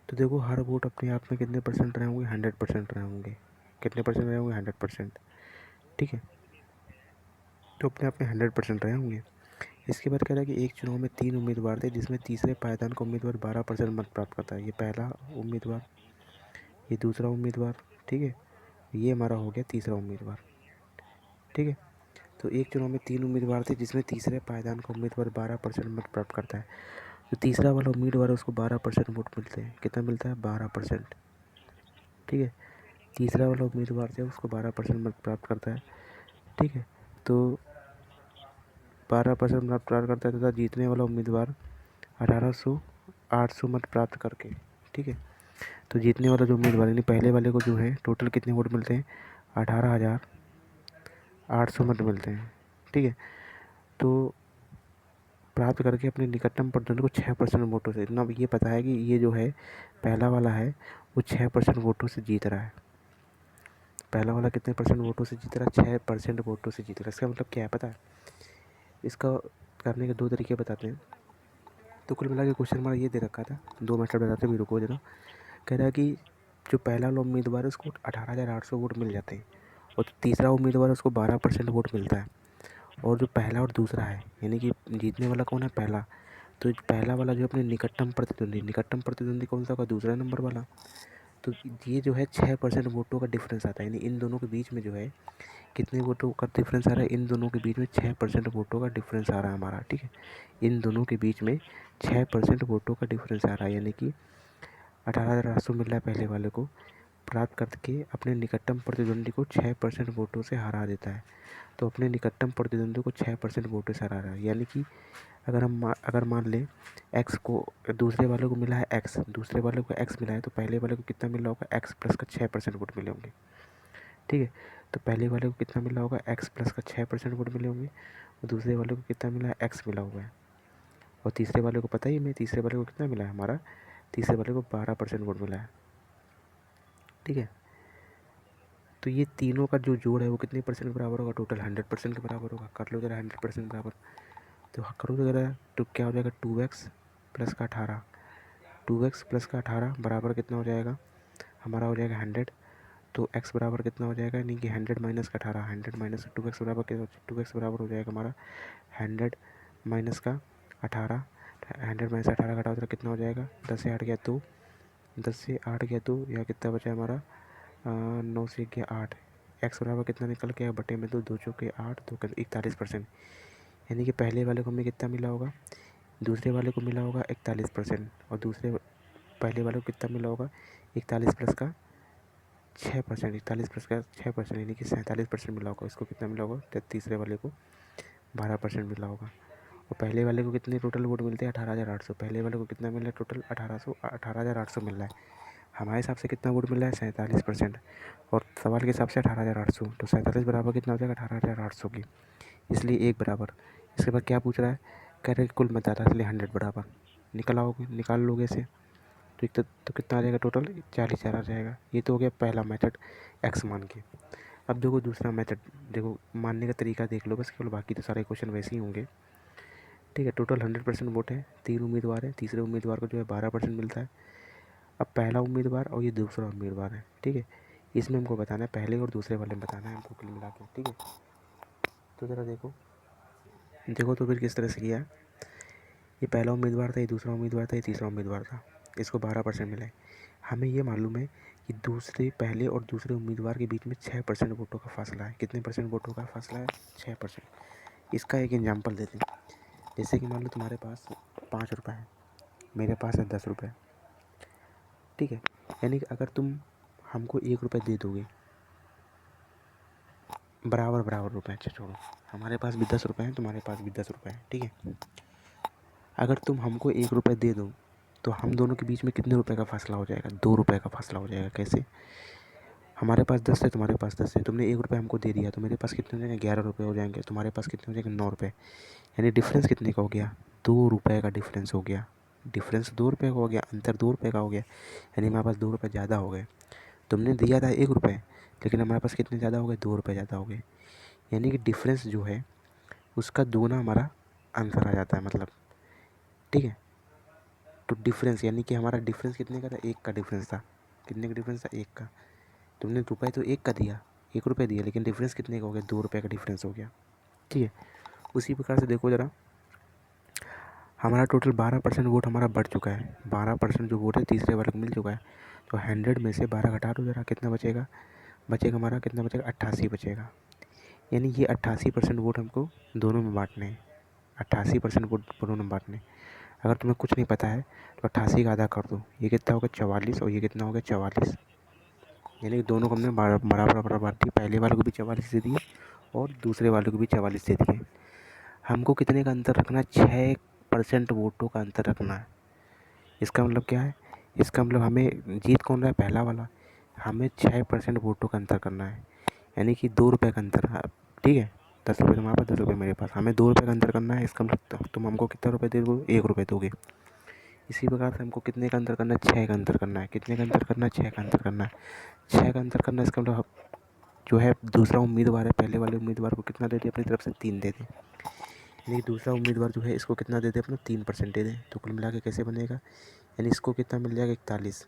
तो देखो हर वोट अपने आप में कितने परसेंट रहे होंगे, 100% रहे होंगे। कितने परसेंट रहे होंगे, 100%। ठीक है, तो अपने आप में 100% रहे होंगे। इसके बाद कह रहा है कि एक चुनाव में 3 उम्मीदवार थे, जिसमें तीसरे पायदान का उम्मीदवार 12% मत प्राप्त करता है। ये पहला उम्मीदवार, ये दूसरा उम्मीदवार। ठीक है, ये हमारा हो गया तीसरा उम्मीदवार। ठीक है, तो एक चुनाव में 3 उम्मीदवार थे, जिसमें तीसरे पायदान का उम्मीदवार 12% मत प्राप्त करता है। जो तीसरा वाला उम्मीदवार है उसको 12% वोट मिलते हैं। कितना मिलता है, 12%। ठीक है, तीसरा वाला उम्मीदवार जो है उसको 12% मत प्राप्त करता है। ठीक है, तो 12% मत प्राप्त करता है तथा जीतने वाला उम्मीदवार 800 मत प्राप्त करके। ठीक है, तो जीतने वाला जो उम्मीदवार यानी पहले वाले को जो है टोटल कितने वोट मिलते हैं, 18,800 मत मिलते हैं। ठीक है, तो प्राप्त करके अपने निकटतम प्रतिद्वंदी को 6% वोटों से, इतना ये पता है कि ये जो है पहला वाला है वो 6% वोटों से जीत रहा है। पहला वाला कितने परसेंट वोटों से जीत रहा है, 6% वोटों से जीत रहा है। इसका मतलब क्या है पता है, इसका करने के 2 तरीके बताते हैं। तो कुल मिला के क्वेश्चन हमारा ये दे रखा था, 2 मेथड बताते भी, रुको जरा। कह रहा है कि जो पहला वाला उम्मीदवार है उसको 18,800 वोट मिल जाते हैं और जो तीसरा उम्मीदवार है उसको 12% वोट मिलता है। और जो पहला और दूसरा है यानी कि जीतने वाला कौन है, पहला। तो पहला वाला जो अपने निकटतम प्रतिद्वंदी कौन सा होगा, दूसरा नंबर वाला। तो ये जो है 6% वोटों का डिफरेंस आता है, यानी इन दोनों के बीच में जो है कितने वोटों का डिफरेंस आ रहा है, इन दोनों के बीच में 6% वोटों का डिफरेंस आ रहा है हमारा, ठीक है। इन दोनों के बीच में 6% वोटों का डिफरेंस आ रहा है, यानी कि 18,800 मिल रहा है पहले वाले को, प्राप्त करके अपने निकटतम प्रतिद्वंदी को 6% वोटों से हरा देता है। तो अपने निकटतम प्रतिद्वंदी को 6% वोटों से हरा रहा है, यानी कि अगर मान लें एक्स को, दूसरे वाले को मिला है एक्स, दूसरे वाले को एक्स मिला है, तो पहले वाले को कितना मिला होगा, एक्स प्लस का 6% वोट मिले होंगे, ठीक है। तो पहले वाले को कितना मिला होगा, एक्स प्लस का 6% वोट मिले होंगे, और दूसरे वाले को कितना मिला है, एक्स मिला हुआ है। और तीसरे वाले को पता ही मैं, तीसरे वाले को कितना मिला है हमारा, तीसरे वाले को 12% वोट मिला है, ठीक है। तो ये तीनों का जो जोड़ है वो कितने परसेंट बराबर होगा, टोटल 100% के बराबर होगा। कर लो जरा 100% बराबर, तो करो तो जरा, तो क्या हो जाएगा, 2x प्लस का 18, 2x प्लस का 18 बराबर कितना हो जाएगा हमारा, हो जाएगा 100। तो x बराबर कितना हो जाएगा, यानी कि 100 माइनस का 18, 100 माइनस 2x बराबर कितना, 2x बराबर हो जाएगा हमारा 100 माइनस का 18, 100 माइनस 18 घटाओ तो कितना हो जाएगा, 10 से 8 गया 2, 10 से 8 गया 2, यहाँ कितना बचा हमारा 9 से गया 8, एक्स बराबर कितना निकल गया, बटे में 2, 2 चौके 8, 2 41%। यानी कि पहले वाले को हमें कितना मिला होगा, दूसरे वाले को मिला होगा 41%, और दूसरे पहले वाले को कितना मिला होगा, 41 प्लस का 6%, 41 प्लस का 6%, यानी कि 47% मिला होगा। इसको कितना मिला होगा, तो तीसरे वाले को 12% मिला होगा। और पहले वाले को कितने टोटल वोट मिलते हैं, 18,800, पहले वाले को कितना मिल रहा है टोटल, 18,800 मिल रहा है। हमारे हिसाब से कितना वोट मिल रहा है, 47%, और सवाल के हिसाब से 18,800, तो 47 बराबर कितना हो जाएगा, 18,800 की, इसलिए एक बराबर। इसके बाद क्या पूछ रहा है, कह रहे कुल मतदाता, इसलिए 100 बराबर। निकाल लोगे इसे, तो कितना आ जाएगा, टोटल 40,000 आ जाएगा। ये तो हो गया पहला मेथड एक्स मान के। अब देखो दूसरा मेथड, देखो मानने का तरीका देख लो बस, केवल बाकी तो सारे क्वेश्चन वैसे ही होंगे, ठीक है। टोटल 100% वोट है, 3 उम्मीदवार है, तीसरे उम्मीदवार को जो है 12% मिलता है। अब पहला उम्मीदवार और ये दूसरा उम्मीदवार है, ठीक है। इसमें हमको बताना है, पहले और दूसरे वाले में बताना है हमको कुल मिला के, ठीक है। तो ज़रा देखो तो फिर किस तरह से किया है। ये पहला उम्मीदवार था, ये दूसरा उम्मीदवार था, ये तीसरा उम्मीदवार था, इसको 12% मिला है। हमें ये मालूम है कि पहले और दूसरे उम्मीदवार के बीच में 6% वोटों का फासला है। कितने परसेंट वोटों का फासला है, 6%। इसका एक एग्जाम्पल देते हैं, जैसे कि मान लो तुम्हारे पास 5 रुपये है, मेरे पास है 10 रुपये, ठीक है। यानी कि अगर तुम हमको 1 रुपये दे दोगे, बराबर रुपये, अच्छा छोड़ो, हमारे पास भी 10 रुपये हैं, तुम्हारे पास भी 10 रुपये हैं, ठीक है। अगर तुम हमको 1 रुपये दे दो, तो हम दोनों के बीच में कितने रुपए का फासला हो जाएगा, 2 रुपये का फासला हो जाएगा। कैसे, हमारे पास 10 है, तुम्हारे पास 10 है, तुमने 1 रुपये हमको दे दिया, तो मेरे पास कितने हो जाएंगे, 11 रुपये हो जाएंगे, तुम्हारे पास कितने हो जाएंगे, 9 रुपये। यानी डिफरेंस कितने का हो गया, 2 रुपये का डिफरेंस हो गया। डिफरेंस 2 रुपये का हो गया, अंतर 2 रुपये का हो गया, यानी हमारे पास 2 रुपये ज़्यादा हो गए। तुमने दिया था 1 रुपये, लेकिन हमारे पास कितने ज़्यादा हो गए, 2 रुपये ज़्यादा हो गए। यानी कि डिफरेंस जो है उसका दोगुना हमारा आंसर आ जाता है, मतलब, ठीक है। तो डिफरेंस यानी कि हमारा डिफरेंस कितने का था, 1 का डिफरेंस था। कितने का डिफरेंस था, 1 का। तुमने रुपये तो 1 का दिया, 1 रुपये दिया, लेकिन डिफरेंस कितने का हो गया, 2 रुपये का डिफरेंस हो गया, ठीक है। उसी प्रकार से देखो ज़रा, हमारा टोटल 12% वोट हमारा बढ़ चुका है, 12% जो वोट है तीसरे वाले को मिल चुका है। तो 100 में से 12 घटा दो ज़रा, कितना बचेगा, हमारा कितना बचेगा, 88 बचेगा। यानी ये 88% वोट हमको दोनों में बांटने हैं, 88% वोट दोनों में बांटने। अगर तुम्हें कुछ नहीं पता है तो 88 का आधा कर दो, ये कितना होगा 44, और ये कितना होगा 44। यानी कि दोनों को हमने बराबर बांट दी, पहले वाले को भी 44 दे दिए और दूसरे वाले को भी 44 दे दिए। हमको कितने का अंतर रखना है, 6% वोटों का अंतर रखना है। इसका मतलब क्या है, इसका मतलब हमें जीत कौन रहा है, पहला वाला, हमें 6% वोटों का अंतर करना है, यानी कि 2 रुपये का अंतर, ठीक है। 10 रुपये तुम्हारे पास, 10 रुपये मेरे पास, हमें 2 रुपये का अंतर करना है। इसका मतलब तुम हमको कितना रुपये दे दोगे, 1 रुपये दोगे। इसी प्रकार से हमको कितने का अंतर करना है, 6 का अंतर करना है। कितने का अंतर करना है, 6 का अंतर करना है। 6 का अंतर करना है, इसका मतलब जो है दूसरा उम्मीदवार है, पहले वाले उम्मीदवार को कितना दे दे, अपनी तरफ से 3 दे दे। यानी दूसरा उम्मीदवार जो है इसको कितना दे दे, अपना 3% दे दे। तो कुल मिला के कैसे बनेगा, यानी इसको कितना मिल जाएगा, 41।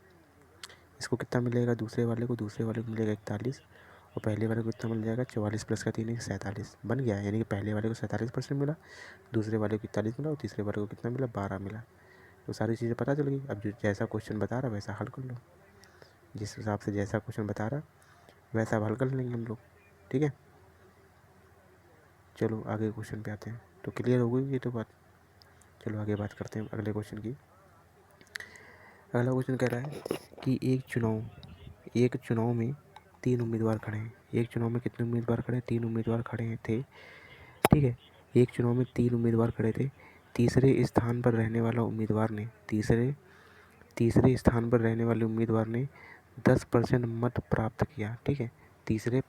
इसको कितना मिलेगा, दूसरे वाले को मिलेगा 41, और पहले वाले को कितना मिल जाएगा, 44 प्लस का 3 है 47 बन गया। यानी कि पहले वाले को 47% मिला, दूसरे वाले को 41 मिला, और तीसरे वाले को कितना मिला, 12 मिला। तो सारी चीज़ें पता चल गई। अब जो जैसा क्वेश्चन बता रहा वैसा हल कर लो। जिस हिसाब से जैसा क्वेश्चन बता रहा वैसा हल कर लेंगे हम लोग, ठीक है। चलो आगे क्वेश्चन पे आते हैं। तो क्लियर हो गई ये तो बात। चलो आगे बात करते हैं अगले क्वेश्चन की। अगला क्वेश्चन कह रहा है कि एक चुनाव में 3 उम्मीदवार खड़े हैं। एक चुनाव में कितने उम्मीदवार खड़े हैं? 3 उम्मीदवार खड़े थे, ठीक है। एक चुनाव में 3 उम्मीदवार खड़े थे। तीसरे स्थान पर रहने वाले उम्मीदवार ने 10% मत प्राप्त किया, ठीक है। तीसरे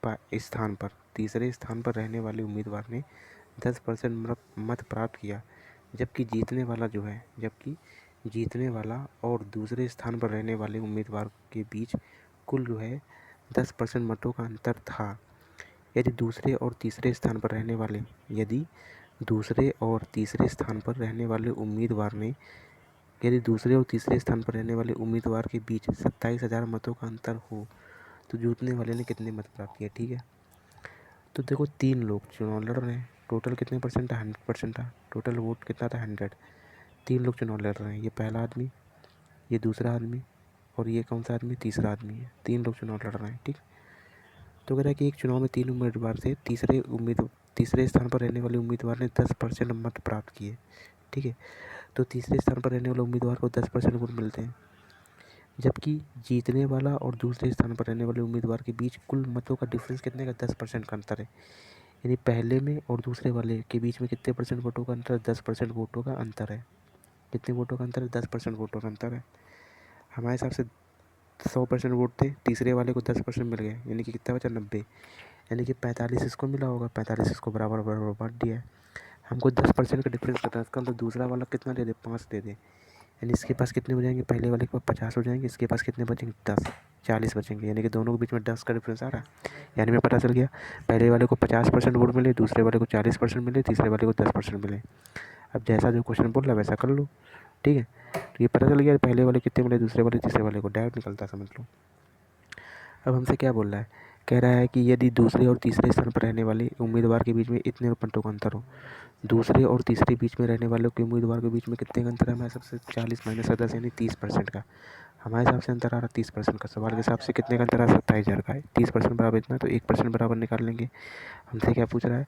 स्थान पर रहने वाले उम्मीदवार ने 10% मत प्राप्त किया, जबकि जीतने वाला और दूसरे स्थान पर रहने वाले उम्मीदवार के बीच कुल 10% मतों का अंतर था। यदि दूसरे और तीसरे स्थान पर रहने वाले के बीच 27,000 मतों का अंतर हो तो जीतने वाले ने कितने मत प्राप्त किए, ठीक है। तो देखो 3 लोग चुनाव लड़ रहे हैं, टोटल कितने परसेंट था? 100% था। टोटल वोट कितना था? 100। 3 लोग चुनाव लड़ रहे हैं, ये पहला आदमी, ये दूसरा आदमी और ये कौन सा आदमी? तीसरा आदमी है। 3 लोग चुनाव लड़ रहे हैं, ठीक। तो कह रहा है कि एक चुनाव में 3 उम्मीदवार थे। तीसरे स्थान पर रहने वाले उम्मीदवार ने 10% मत प्राप्त किए, ठीक है। तो तीसरे स्थान पर रहने वाले उम्मीदवार को 10% वोट मिलते हैं, जबकि जीतने वाला और दूसरे स्थान पर रहने वाले उम्मीदवार के बीच कुल मतों का डिफरेंस कितने का? 10% का अंतर है। यानी पहले में और दूसरे वाले के बीच में कितने परसेंट वोटों का अंतर? 10% वोटों का अंतर है। कितने वोटों का अंतर है? 10% वोटों का अंतर है। हमारे हिसाब से 100% वोट थे, तीसरे वाले को 10% मिल गए, यानी कि कितना बचा? 90। यानी कि 45 इसको मिला होगा, 45 इसको बराबर बराबर बांट दिया है। हमको 10% का डिफरेंस पता है, इसका मतलब दूसरा वाला कितना दे दे? 5 दे दे। यानी इसके पास कितने हो जाएंगे? पहले वाले के पास 50 हो जाएंगे, इसके पास कितने बचेंगे? 10, 40 बचेंगे। यानी कि दोनों के बीच में 10 का डिफरेंस आ रहा है। यानी में पता चल गया, पहले वाले को 50% वोट मिले, दूसरे वाले को 40% मिले, तीसरे वाले को 10% मिले। अब जैसा जो क्वेश्चन बोल रहा है वैसा कर लो, ठीक है। तो ये पता चल गया पहले वाले कितने मिले, दूसरे वाले, तीसरे वाले को, डायरेक्ट निकलता समझ लो। अब हमसे क्या बोल रहा है? कह रहा है कि यदि दूसरे और तीसरे स्थान पर रहने वाले उम्मीदवार के बीच में इतने मतों का अंतर हो। दूसरे और तीसरे बीच में रहने वालों के उम्मीदवार के बीच में कितने का अंतर है? हमारे सबसे 40 माइनस 10 यानी 30% का हमारे हिसाब से अंतर आ रहा है। 30% का सवाल के हिसाब से कितने का अंतर आ रहा है? 27,000 का है। 30% बराबर इतना, तो 1% बराबर निकाल लेंगे। हमसे क्या पूछ रहा है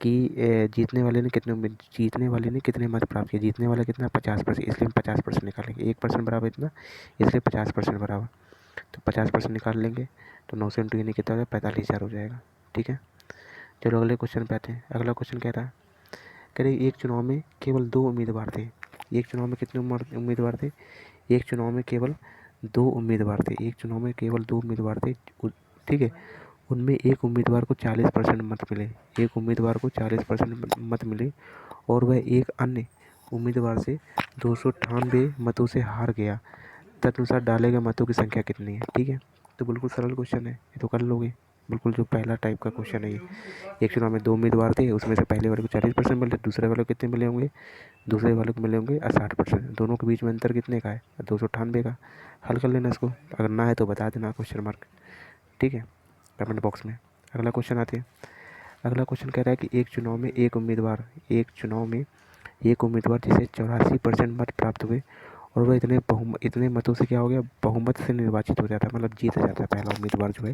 कि जीतने वाले ने कितने मत प्राप्त किए? जीतने वाला कितना? 50%, इसलिए हम 50% निकालेंगे। 1% बराबर इतना, इसलिए 50% बराबर, तो 50% निकाल लेंगे। तो 9 से इंटू यानी कितना हो जाएगा? 45,000 हो जाएगा, ठीक है। चलो अगले क्वेश्चन पे आते हैं। अगला क्वेश्चन कह रहा है, कह रहे एक चुनाव में केवल 2 उम्मीदवार थे। एक चुनाव में कितने उम्मीदवार थे? एक चुनाव में केवल 2 उम्मीदवार थे। एक चुनाव में केवल 2 उम्मीदवार थे, ठीक है। उनमें एक उम्मीदवार को 40% मत मिले, एक उम्मीदवार को 40% मत मिले और वह एक अन्य उम्मीदवार से 298 मतों से हार गया। तदनुसार डाले गए मतों की संख्या कितनी है, ठीक है। तो बिल्कुल सरल क्वेश्चन है, ये तो कर लोगे। बिल्कुल जो पहला टाइप का क्वेश्चन है ये। एक चुनाव में 2 उम्मीदवार थे, उसमें से पहले वाले को 40% मिले, दूसरे वाले को कितने मिले होंगे? दूसरे वाले को मिले होंगे 60%। दोनों के बीच में अंतर कितने का है? 298 का। हल कर लेना इसको, अगर ना है तो बता देना क्वेश्चन मार्क, ठीक है, कमेंट बॉक्स में। अगला क्वेश्चन आते हैं। अगला क्वेश्चन कह रहा है कि एक चुनाव में एक उम्मीदवार जिसे 84% मत प्राप्त हुए और वह इतने मतों से क्या हो गया? बहुमत से निर्वाचित हो जाता है, मतलब जीत जाता है पहला उम्मीदवार जो है,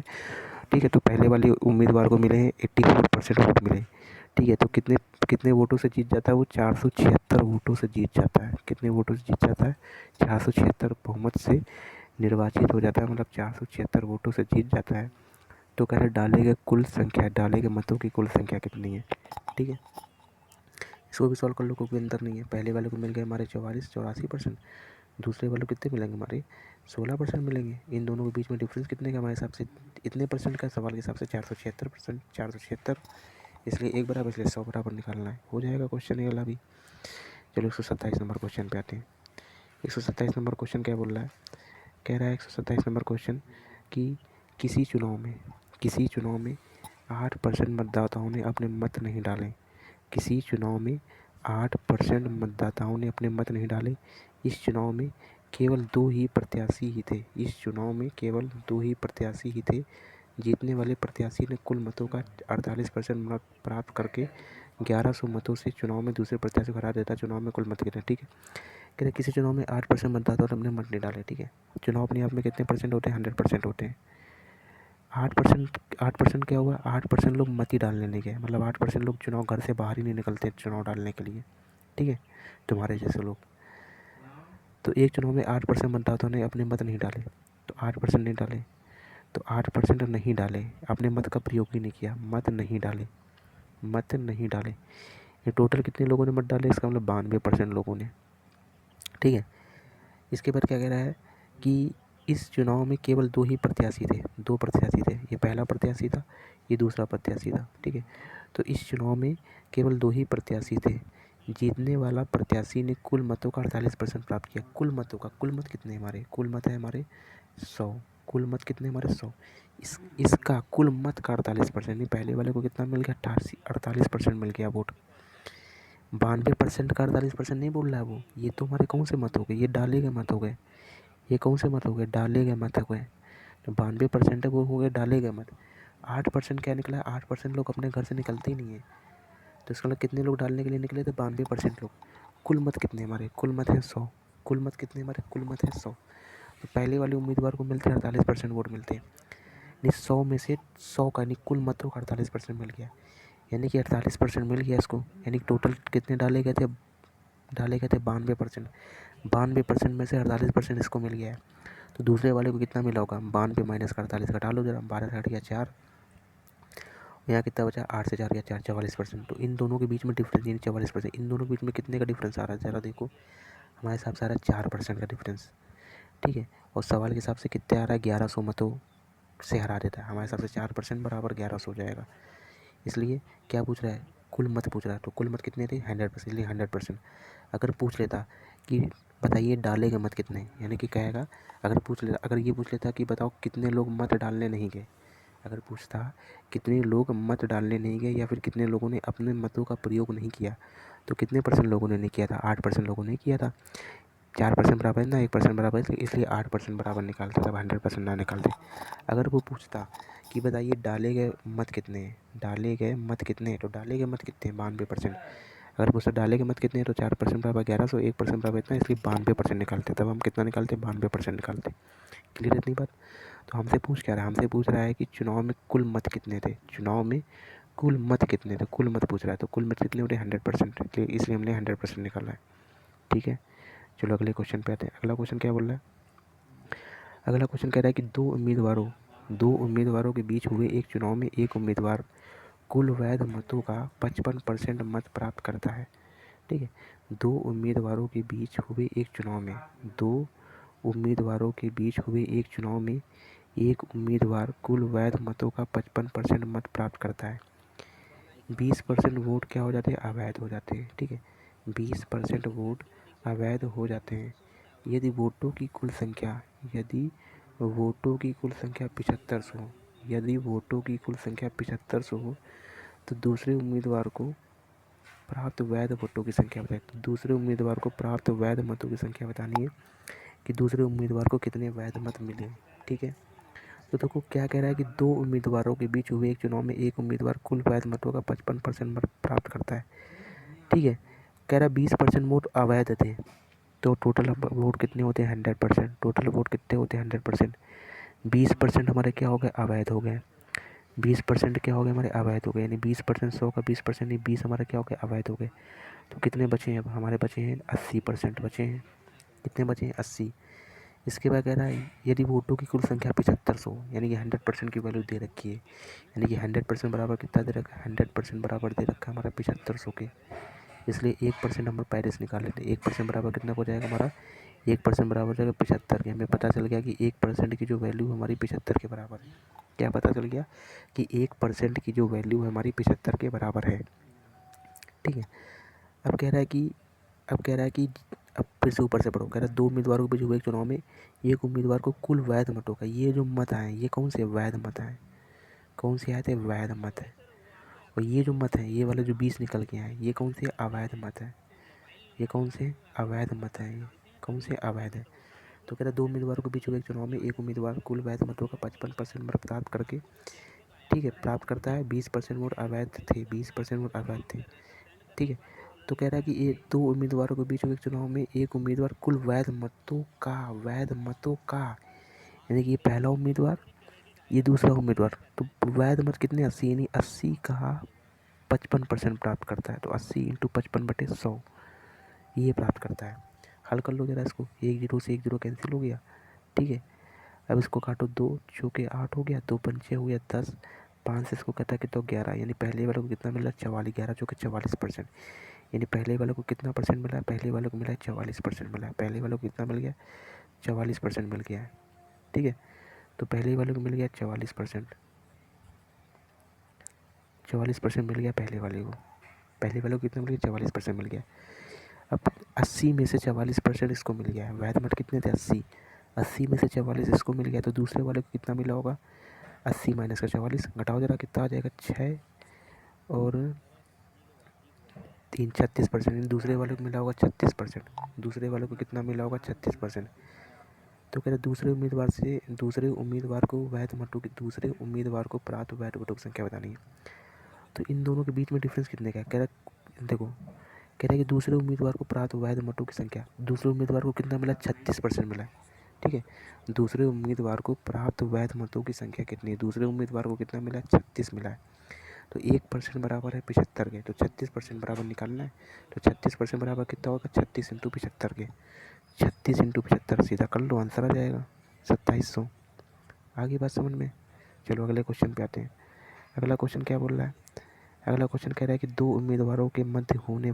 ठीक है। तो पहले वाले उम्मीदवार को मिले हैं 84% वोट मिले, ठीक है। तो कितने वोटों से जीत जाता है वो? 476 वोटों से जीत जाता है। कितने वोटों से जीत जाता है? 476 बहुमत से निर्वाचित हो जाता है, मतलब 476 वोटों से जीत जाता है। तो कह रहे डाले गए मतों की कुल संख्या कितनी है, ठीक है। इसको भी सॉल्व कर लो, कोई अंतर नहीं है। पहले वाले को मिल गए हमारे 84%, दूसरे वाले को कितने मिलेंगे? हमारे 16% मिलेंगे। इन दोनों के बीच में डिफरेंस कितने का हमारे हिसाब से? इतने परसेंट का, सवाल के हिसाब से 476%, 476, इसलिए 1 बराबर, इसलिए 100 बराबर निकालना है। हो जाएगा क्वेश्चन ये वाला भी। चलो 127 नंबर क्वेश्चन पे आते हैं। 127 नंबर क्वेश्चन क्या बोल रहा है? कह रहा है 127 नंबर क्वेश्चन कि किसी चुनाव में 8% मतदाताओं ने अपने मत नहीं डाले। किसी चुनाव में 8% मतदाताओं ने अपने मत नहीं डाले। इस चुनाव में केवल 2 ही प्रत्याशी ही थे। इस चुनाव में केवल 2 ही प्रत्याशी ही थे। जीतने वाले प्रत्याशी ने कुल मतों का 48% मत प्राप्त करके 1100 मतों से चुनाव में दूसरे प्रत्याशी को हरा देता है। चुनाव में कुल मत कितने, ठीक है। कह रहे किसी चुनाव में 8% मतदाताओं ने अपने मत नहीं डाले, ठीक है। चुनाव अपने आप में कितने परसेंट होते हैं, 100% होते हैं। 8% क्या हुआ, 8% लोग मत ही डालने नहीं गए, मतलब 8% लोग चुनाव घर से बाहर ही नहीं निकलते चुनाव डालने के लिए, ठीक है, तुम्हारे जैसे लोग। तो एक चुनाव में 8% मतदाताओं ने अपने मत नहीं डाले, तो 8% नहीं डाले, तो 8% नहीं डाले, अपने मत का प्रयोग ही नहीं किया, मत नहीं डाले, मत नहीं डाले। ये टोटल कितने लोगों ने मत डाले, इसका मतलब 92% लोगों ने, ठीक है। इसके बाद क्या कह रहा है कि इस चुनाव में केवल 2 ही प्रत्याशी थे, 2 प्रत्याशी थे, ये पहला प्रत्याशी था, ये दूसरा प्रत्याशी था, ठीक है। तो इस चुनाव में केवल 2 ही प्रत्याशी थे। जीतने वाला प्रत्याशी ने कुल मतों का 48% प्राप्त किया। कुल मतों का, कुल मत कितने हमारे, कुल मत है हमारे 100, कुल मत कितने हमारे 100। इसका कुल मत का 48%, नहीं पहले वाले को कितना मिल गया, 48% मिल गया वोट। 92% का 48% नहीं बोल रहा है वो, ये तो हमारे कौन से मत हो गए, ये डाले गए मत हो गए, ये कौन से मत हो गए, डाले गए मत हो गए। जो 92% है वो हो गए डाले गए मत। 8% क्या निकला है, 8% लोग अपने घर से निकलते ही नहीं है, तो इसका मतलब कितने लोग डालने के लिए निकले थे, 92% लोग। कुल मत कितने हमारे, कुल मत है 100, कुल मत कितने हमारे, कुल मत है 100। तो पहले वाले उम्मीदवार को मिलते हैं 48% वोट मिलते हैं, नहीं 100 में से 100 का नहीं कुल मतों का 48% मिल गया, यानी कि 48% मिल गया इसको, यानी टोटल कितने डाले गए थे, 92%। 92% में से 48% इसको मिल गया है। तो दूसरे वाले को कितना मिला होगा, 92 माइनस का 48 घटा लो जरा, 12 से हट गया 4, यहाँ कितना बचा, 8 से 4 गया 4, 44%। तो इन दोनों के बीच में डिफरेंस, यानी 44%, इन दोनों के बीच में कितने का डिफरेंस आ रहा है, ज़रा देखो, हमारे हिसाब से आ रहा है 4% का डिफरेंस, ठीक है। और सवाल के हिसाब से कितने आ रहा है, 1100 मतों से हरा देता है, हमारे हिसाब से 4% बराबर 1100 हो जाएगा। इसलिए क्या पूछ रहा है, कुल मत पूछ रहा है, तो कुल मत कितने थे, 100%, इसलिए 100%। अगर पूछ लेता कि बताइए डाले गए मत कितने, यानी कि कहेगा, अगर ये पूछ लेता कि बताओ कितने लोग मत डालने नहीं गए, अगर पूछता कितने लोग मत डालने नहीं गए या फिर कितने लोगों ने अपने मतों का प्रयोग नहीं किया, तो कितने परसेंट लोगों ने नहीं किया था, 8% लोगों ने किया था। 4% बराबर है ना, 1% बराबर है, इसलिए 8% बराबर निकालते, तब 100% ना निकालते। अगर वो पूछता कि बताइए डाले गए मत कितने हैं, डाले गए मत कितने हैं, तो डाले गए मत कितने हैं, 92%। अगर पूछता डाले गए मत कितने हैं, तो 4% बराबर 1100, 1% बराबर इतना, इसलिए 92% निकालते, तब हम कितना निकालते, 92% निकालते। क्लियर है इतनी बात। तो हमसे पूछ क्या रहा है, हमसे पूछ रहा है कि चुनाव में कुल मत कितने थे, चुनाव में कुल मत कितने थे, कुल मत पूछ रहा है, तो कुल मत कितने होते हैं, 100%, इसलिए हमने 100% निकाला है, ठीक है। चलो अगले क्वेश्चन पे आते हैं। अगला क्वेश्चन क्या बोल रहा है, अगला क्वेश्चन कह रहा है कि दो उम्मीदवारों के बीच हुए एक चुनाव में एक उम्मीदवार कुल वैध मतों का 55% मत प्राप्त करता है, ठीक है। दो उम्मीदवारों के बीच हुए एक चुनाव में, दो उम्मीदवारों के बीच हुए एक चुनाव में एक उम्मीदवार कुल वैध मतों का 55% मत प्राप्त करता है। 20% वोट क्या हो जाते हैं, अवैध हो जाते हैं, ठीक है। 20% वोट अवैध हो जाते हैं यदि वोटों की कुल संख्या, यदि वोटों की कुल संख्या 7500 हो, यदि वोटों की कुल संख्या 7500 हो, तो दूसरे उम्मीदवार को प्राप्त वैध वोटों की संख्या बताए। तो दूसरे उम्मीदवार को प्राप्त वैध मतों की संख्या बतानी है कि दूसरे उम्मीदवार को कितने वैध मत मिले, ठीक है। तो देखो क्या कह रहा है कि दो उम्मीदवारों के बीच हुए एक चुनाव में एक उम्मीदवार कुल वैध मतों का 55% मत प्राप्त करता है, ठीक है। कह रहा है 20% वोट अवैध थे, तो टोटल वोट कितने होते हैं, 100%, टोटल वोट कितने होते हैं, 100%। 20% हमारे क्या हो गए, अवैध हो गए, 20% क्या हो गए हमारे, अवैध हो गए, यानी 20% 100 का 20% नहीं, 20 हमारे क्या हो गए, अवैध हो गए। तो कितने बचे हैं, अब हमारे बचे हैं 80% बचे हैं, कितने बचे हैं, 80। इसके बाद कह रहा है यदि वोटों की कुल संख्या 7500, यानी कि 100% की वैल्यू दे रखी है, यानी कि 100% बराबर कितना दे रखा है, 100% बराबर दे रखा है हमारा 7500 के, इसलिए 1% हम पहले से निकाल लेते हैं। 1% बराबर कितना हो जाएगा हमारा, 1% बराबर हो जाएगा 75 के। हमें पता चल गया कि 1% की जो वैल्यू हमारी 75 के बराबर है, क्या पता चल गया कि 1% की जो वैल्यू है हमारी 75 के बराबर है, ठीक है। अब कह रहा है कि अब कह रहा है कि अब फिर से ऊपर से पढ़ो, कह रहा है दो उम्मीदवारों के बीच हुए एक चुनाव में एक उम्मीदवार को कुल वैध मतों का, ये जो मत आए ये कौन से वैध मत आए, कौन से आए थे, वैध मत है। और ये जो मत है, ये वाले जो 20 निकल के आए, ये कौन से अवैध मत है, ये कौन से अवैध मत है, ये कौन से अवैध है। तो कह रहा है दो उम्मीदवारों के बीच हुए एक चुनाव में एक उम्मीदवार कुल वैध मतों का 55% मत प्राप्त करके ठीक है, प्राप्त करता है। 20% वोट अवैध थे, 20% वोट अवैध थे। ठीक है, तो कह रहा है कि ये 2 उम्मीदवारों के बीच हुए चुनाव में एक उम्मीदवार कुल वैध मतों का यानी कि ये पहला उम्मीदवार, ये दूसरा उम्मीदवार, तो वैध मत कितने 80 यानी 80 का 55% प्राप्त करता है। तो 80 × 55/100 ये प्राप्त करता है। हल कर लो जरा इसको, 1 0 से 1 0 कैंसिल हो गया। ठीक है, अब इसको काटो, 2 चौके 8 हो गया, 2 पंचे हो गया 10, 5 से इसको कटा के तो 11, यानी पहले वाले को कितना मिला 44, 11 चौके 44%, यानी पहले वाले को कितना परसेंट मिला है, पहले वाले को मिला है 44% मिला है। पहले वाले को कितना मिल गया, 44% मिल गया है। ठीक है, तो पहले वाले को मिल गया 44%, 44% मिल गया पहले वाले को। पहले वाले को कितना मिल गया, 44% मिल गया। अब 80 में से 44% इसको मिल गया है। वैध मत कितने थे, 80, 80 में से 44 इसको मिल गया, तो दूसरे वाले को कितना मिला होगा, 80 माइनस का 44, घटाओ जरा कितना आ जाएगा, 6 और 3 36%, दूसरे वाले को मिला होगा 36%। दूसरे वाले को कितना मिला होगा, 36%। तो कह रहे दूसरे उम्मीदवार को वैध मतों की दूसरे उम्मीदवार को प्राप्त वैध वोटों की संख्या बतानी है। तो इन दोनों के बीच में डिफरेंस कितने का है, कह रहा देखो, कह रहा है कि दूसरे उम्मीदवार को प्राप्त वैध मतों की संख्या, दूसरे उम्मीदवार को कितना मिला, 36% मिला है। ठीक है, दूसरे उम्मीदवार को प्राप्त वैध मतों की संख्या कितनी है, दूसरे उम्मीदवार को कितना मिला है, 36 मिला है। तो 1% बराबर है 75 के, तो 36% बराबर निकालना है। तो 36% बराबर कितना होगा, 36 × 75 के, 36 × 75 सीधा कर लो, आंसर आ जाएगा 2700। आगे बात समझ में। चलो अगले क्वेश्चन पे आते हैं। अगला क्वेश्चन क्या बोल रहा है, अगला क्वेश्चन कह रहा है कि दो उम्मीदवारों के मध्य होने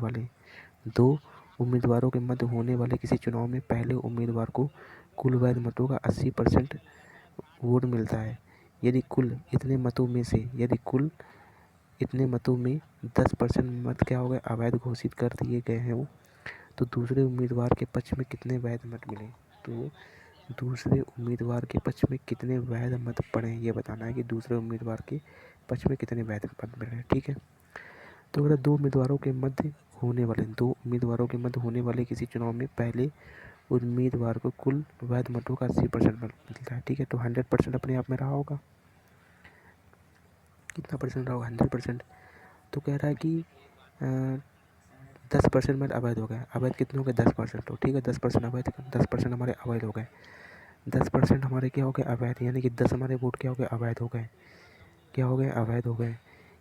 वाले किसी चुनाव में पहले उम्मीदवार को कुल वैध मतों का 80% वोट मिलता है। यदि कुल इतने मतों में 10% मत क्या हो गए, अवैध घोषित कर दिए गए हैं, तो दूसरे उम्मीदवार के पक्ष में कितने वैध मत मिले। तो दूसरे उम्मीदवार के पक्ष में कितने वैध मत पड़े, ये बताना है कि दूसरे उम्मीदवार के पक्ष में कितने वैध मत मिले। ठीक है, तो अगर दो उम्मीदवारों के मध्य होने वाले किसी चुनाव में पहले उम्मीदवार को कुल वैध मतों का 80% मिलता है। ठीक है, तो 100% अपने आप में रहा होगा, कितना परसेंट रहा होगा, 100%। तो कह रहा है कि 10% मत अवैध हो गए, अवैध कितने हो गए, 10%। तो ठीक है, 10% अवैध, 10% हमारे अवैध हो गए, 10% हमारे क्या हो गए, अवैध, यानी कि 10 हमारे वोट क्या हो गए, अवैध हो गए, क्या हो गए, अवैध हो गए।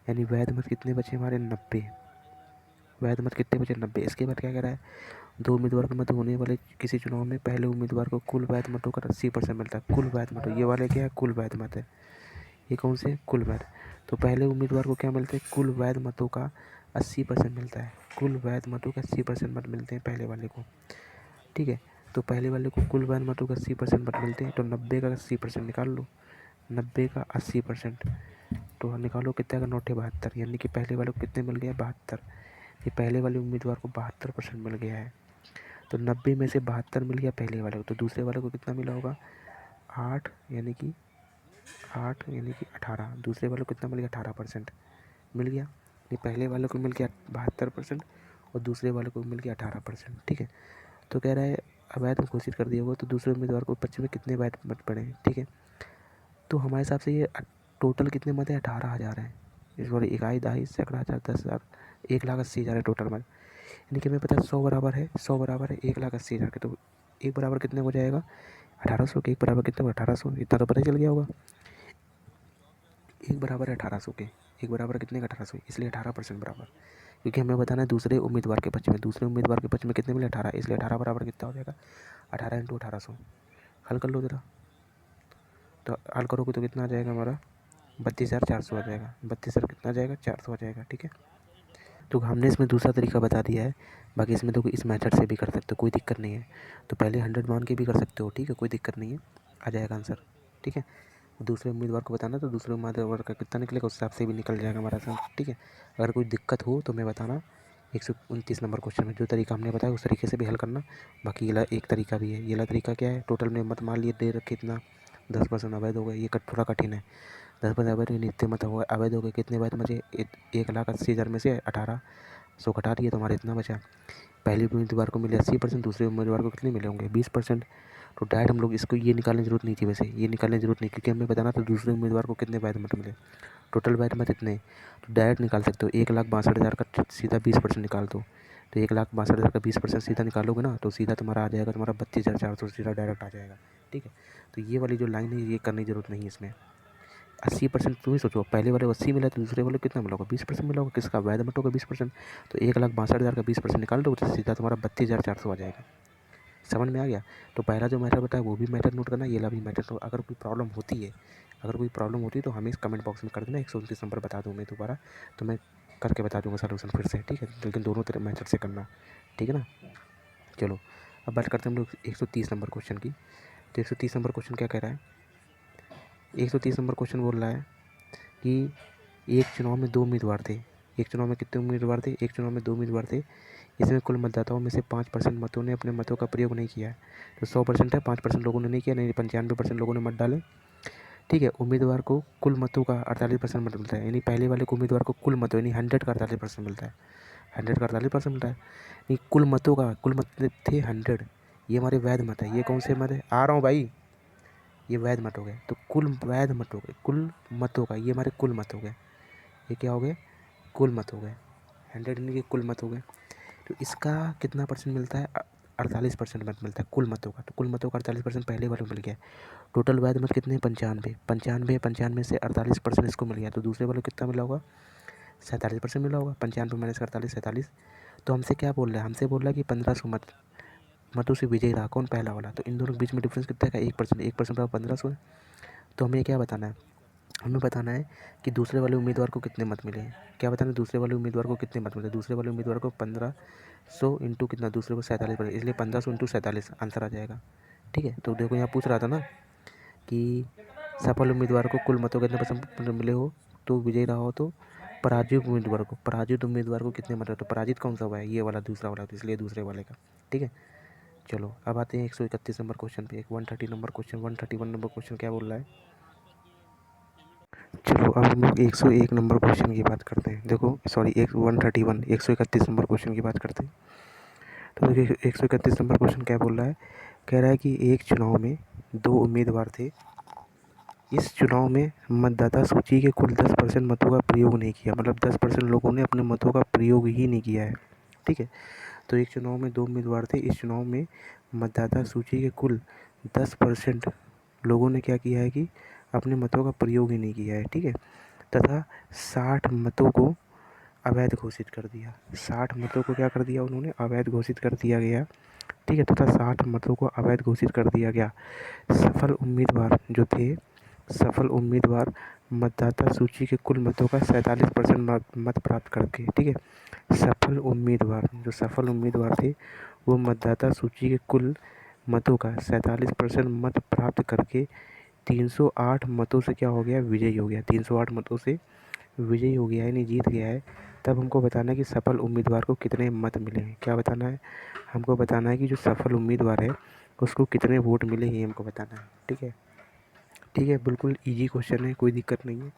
यानी वैध मत कितने बचे हमारे, 90। वैध मत कितने बचे, 90। इसके बाद क्या कह रहा है, दो उम्मीदवार के मध्य होने वाले किसी चुनाव में पहले उम्मीदवार को कुल वैध मतों का 80% मिलता है। कुल वैध मत, ये वाले क्या है, कुल वैध मत है, ये कौन से, कुल वैध। तो पहले उम्मीदवार को क्या मिलते हैं, कुल वैध मतों का 80% मिलता है। कुल वैध मतों का 80% मत मिलते हैं पहले वाले को। ठीक है, तो पहले वाले को कुल वैध मतों का 80% मत मिलते हैं, तो 90 का 80% निकाल लो, 90 का 80%, तो निकालो कितना का, 972, यानी कि पहले वाले को कितने मिल गया, 72। ये पहले वाले उम्मीदवार को 72% मिल गया है। तो 90 में से 72 मिल गया पहले वाले को, तो दूसरे वाले को कितना मिला होगा, 8 यानी कि 18। दूसरे वाले को कितना मिल गया, 18% मिल गया। ये पहले वाले को मिल गया 72% और दूसरे वाले को मिल गया 18%। ठीक है, तो कह रहा है अवैध घोषित कर दिया होगा, तो दूसरे उम्मीदवार को पक्ष में कितने वैध मत पड़े हैं। ठीक है, तो हमारे हिसाब से ये टोटल कितने मत है, 18,000 है। इस बार इकाई, दहाई, सैकड़ा, हजार, 10,000, 1,80,000 है टोटल मत। यानी कि हमें पता है 100 बराबर है 1,80,000 के, तो एक बराबर कितने हो जाएगा, 1,800 के। एक बराबर कितने, 1,800, इतना तो पता ही चल गया होगा। एक बराबर है 1,800 के, एक बराबर कितने का, 1,800, इसलिए 18% बराबर, क्योंकि हमें बताना है दूसरे उम्मीदवार के पक्ष में, दूसरे उम्मीदवार के पक्ष में कितने मिले, 18, इसलिए 18 बराबर कितना हो जाएगा, 18 × 1800। हल कर लो ज़रा, तो हल करोगे तो कितना आ जाएगा हमारा, 32,400 आ जाएगा। 32,000 कितना आ जाएगा, 400 आ जाएगा। ठीक है, तो हमने इसमें दूसरा तरीका बता दिया है, बाकी इसमें तो इस मेथड से भी कर सकते हो, कोई दिक्कत नहीं है। तो पहले 100 मान के भी कर सकते हो, ठीक है, कोई दिक्कत नहीं है, आ जाएगा आंसर। ठीक है, दूसरे उम्मीदवार को बताना, तो दूसरे उम्मीदवार का कितना निकलेगा उस हिसाब से भी निकल जाएगा हमारा आंसर। ठीक है, अगर कोई दिक्कत हो तो मैं बताना, 129 नंबर क्वेश्चन में जो तरीका हमने बताया उस तरीके से भी हल करना। बाकी ये एक तरीका भी है, ये वाला तरीका क्या है, टोटल में मत मान लिए दे रखे इतना, 10% अवैध हो गए, ये थोड़ा कठिन है। 10% अवैध नित्य मत हो अवैध हो गए, कितने वैध बचे, 1,80,000 में से 1,800 घटा दिए तो हमारे इतना बचा। पहले उम्मीदवार को मिले 80%, दूसरे उम्मीदवार को कितने मिले होंगे, 20%। तो डायरेक्ट हम लोग इसको ये निकालने की जरूरत नहीं थी, वैसे ये निकालने की जरूरत नहीं, क्योंकि हमें बताना था दूसरे उम्मीदवार को कितने वैध मत मिले, टोटल वैध मत इतने। तो डायरेक्ट निकाल सकते हो 1,62,000 का सीधा 20% निकाल दो, तो 1,62,000 का 20% सीधा निकालोगे ना तो सीधा तुम्हारा आ जाएगा, तुम्हारा 32,400 सीधा डायरेक्ट आ जाएगा। ठीक है, तो ये वाली जो लाइन है ये करने की जरूरत नहीं है इसमें। 80% तुम ही सोचो, पहले वाले 80 मिला तो दूसरे वाले कितना मिला होगा, 20% मिला होगा, किसका वैध मत होगा 20%, तो 1,62,000 का 20% निकाल दो तो सीधा तुम्हारा 32,400 आ जाएगा। समझ में आ गया। तो पहला जो मैटर बताया वो भी मैटर नोट करना, ये वाला भी मैटर। तो अगर कोई प्रॉब्लम होती है, तो हमें इस कमेंट बॉक्स में कर देना, 129 नंबर बता दूँ मैं दोबारा, तो मैं करके बता दूँगा सलूशन फिर से। ठीक है, लेकिन दोनों तरह मैथड से करना, ठीक है ना। चलो अब बात करते हैं हम लोग 130 नंबर क्वेश्चन की। तो 130 नंबर क्वेश्चन क्या कह रहा है, 130 नंबर क्वेश्चन बोल रहा है कि एक चुनाव में 2 उम्मीदवार थे। एक चुनाव में कितने उम्मीदवार थे, एक चुनाव में 2 उम्मीदवार थे। इसमें कुल मतदाताओं में से 5% मतों ने अपने मतों का प्रयोग नहीं किया है। तो 100% है, 5% लोगों ने नहीं किया, नहीं 95% लोगों ने मत डाले। ठीक है, उम्मीदवार को कुल मतों का 48% मत मिलता है, यानी पहले वाले को उम्मीदवार को कुल मतों यानी 100 का 48% मिलता है, 100 का 48% मिलता है। नहीं, कुल मतों का, कुल मत थे 100, ये हमारे वैध मत है। ये कौन से मत है, आ रहा हूँ भाई, ये वैध मत हो गए। तो कुल वैध मत हो गए, कुल मतों का, ये हमारे कुल मत हो गए। ये क्या हो गए, कुल मत हो गए, 100 यानी कि कुल मत हो गए। तो इसका कितना परसेंट मिलता है, 48% मत मिलता है कुल मतों का। तो कुल मतों का 48% पहले वाले मिल गया। टोटल वैध मत कितने, 95, 95 से 48% इसको मिल गया। तो दूसरे वाले कितना मिला होगा, 47% मिला होगा। 95 माइनस 48, 47। तो हमसे क्या बोल रहा है, हमसे बोल रहा है कि 1500 मतों से विजयी रहा कौन, पहला वाला। तो इन दोनों के बीच में डिफरेंस कितना का, 1%, 1% बराबर 1500 है। तो हमें क्या बताना है, हमें बताना है कि दूसरे वाले उम्मीदवार को कितने मत मिले हैं। क्या बताना है, दूसरे वाले उम्मीदवार को कितने मत मिले। दूसरे वाले उम्मीदवार को 1500 इंटू कितना, दूसरे को 47, इसलिए 1500 इंटू 47 आंसर आ जाएगा। ठीक है, तो देखो यहाँ पूछ रहा था ना कि सफल उम्मीदवार को कुल मतों कितने परसेंट मिले हो तो विजयी रहा हो, तो पराजित उम्मीदवार को कितने मत, तो पराजित कौन सा हुआ है, ये वाला दूसरा वाला, तो इसलिए दूसरे वाले का। ठीक है, चलो अब आते हैं 131 नंबर क्वेश्चन पे। 130 नंबर क्वेश्चन, 131 नंबर क्वेश्चन क्या बोल रहा है। चलो अब हम लोग 101 नंबर क्वेश्चन की बात करते हैं। देखो सॉरी, 131 131 नंबर क्वेश्चन की बात करते हैं। तो देखिए 131 नंबर क्वेश्चन क्या बोल रहा है, कह रहा है कि एक चुनाव में 2 उम्मीदवार थे। इस चुनाव में मतदाता सूची के कुल 10% मतों का प्रयोग नहीं किया, मतलब 10% लोगों ने अपने मतों का प्रयोग ही नहीं किया है। ठीक है, तो एक चुनाव में 2 उम्मीदवार थे। इस चुनाव में मतदाता सूची के कुल 10% लोगों ने क्या किया है कि अपने मतों का प्रयोग ही नहीं किया है। ठीक है, तथा 60 मतों को अवैध घोषित कर दिया। 60 मतों को क्या कर दिया उन्होंने, अवैध घोषित कर दिया गया। ठीक है, तथा 60 मतों को अवैध घोषित कर दिया गया। सफल उम्मीदवार जो थे, सफल उम्मीदवार मतदाता सूची के कुल मतों का 47% मत प्राप्त करके, ठीक है, सफल उम्मीदवार जो सफल उम्मीदवार थे वो मतदाता सूची के कुल मतों का 47% मत प्राप्त करके 308 मतों से क्या हो गया, विजयी हो गया। 308 मतों से विजयी हो गया यानी जीत गया है। तब हमको बताना है कि सफल उम्मीदवार को कितने मत मिले हैं। क्या बताना है, हमको बताना है कि जो सफल उम्मीदवार है उसको कितने वोट मिले ये हमको बताना है। ठीक है, ठीक है, बिल्कुल इजी क्वेश्चन है, कोई दिक्कत नहीं है।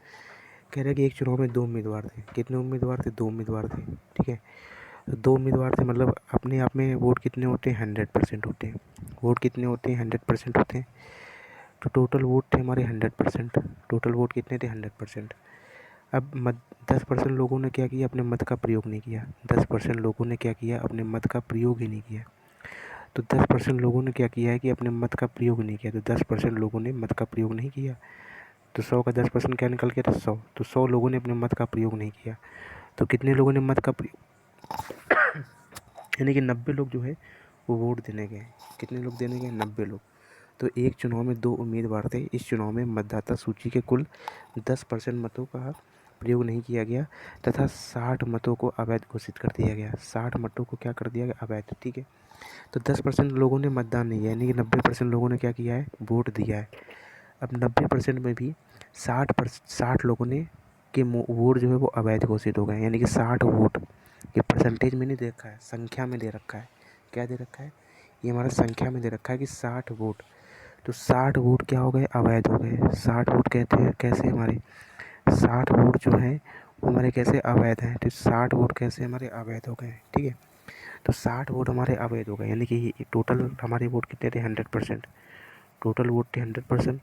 कह रहे हैं कि एक चुनाव में 2 उम्मीदवार थे। कितने उम्मीदवार थे, 2 उम्मीदवार थे। ठीक है, तो 2 उम्मीदवार थे, मतलब अपने आप में वोट कितने होते हैं, 100% होते हैं। वोट कितने होते हैं, 100% होते हैं। तो टोटल वोट थे हमारे 100%। टोटल वोट कितने थे, 100%। अब मत 10% लोगों ने क्या किया, अपने मत का प्रयोग नहीं किया। 10% लोगों ने क्या किया, अपने मत का प्रयोग ही नहीं किया। तो 10% लोगों ने क्या किया है कि अपने मत का प्रयोग नहीं किया। तो 10% लोगों ने मत का प्रयोग नहीं किया। तो 100 का 10% क्या निकल गया, तो 100। तो 100 लोगों ने अपने मत का प्रयोग नहीं किया। तो कितने लोगों ने मत का प्रयोग यानी कि 90 लोग जो है वो वोट देने गए। कितने लोग देने गए, 90 लोग। तो एक चुनाव में 2 उम्मीदवार थे। इस चुनाव में मतदाता सूची के कुल 10% मतों का प्रयोग नहीं किया गया तथा 60 मतों को अवैध घोषित कर दिया गया। 60 मतों को क्या कर दिया गया, अवैध। ठीक है, तो 10% लोगों ने मतदान नहीं किया, यानी कि 90% लोगों ने क्या किया है, वोट दिया है। अब 90% में भी 60 लोगों ने के वोट जो है वो अवैध घोषित हो गए, यानी कि 60 वोट। ये परसेंटेज में नहीं दे रखा है, संख्या में दे रखा है। क्या दे रखा है, ये हमारा संख्या में दे रखा है कि 60 वोट। तो 60 वोट क्या हो गए, अवैध हो गए। 60 वोट कहते हैं कैसे, हमारे 60 वोट जो हैं वो हमारे कैसे, अवैध हैं। तो 60 वोट कैसे हमारे अवैध हो गए। ठीक है, तो 60 वोट हमारे अवैध हो गए, यानी कि टोटल हमारे वोट कितने थे, 100%। टोटल वोट थे 100%।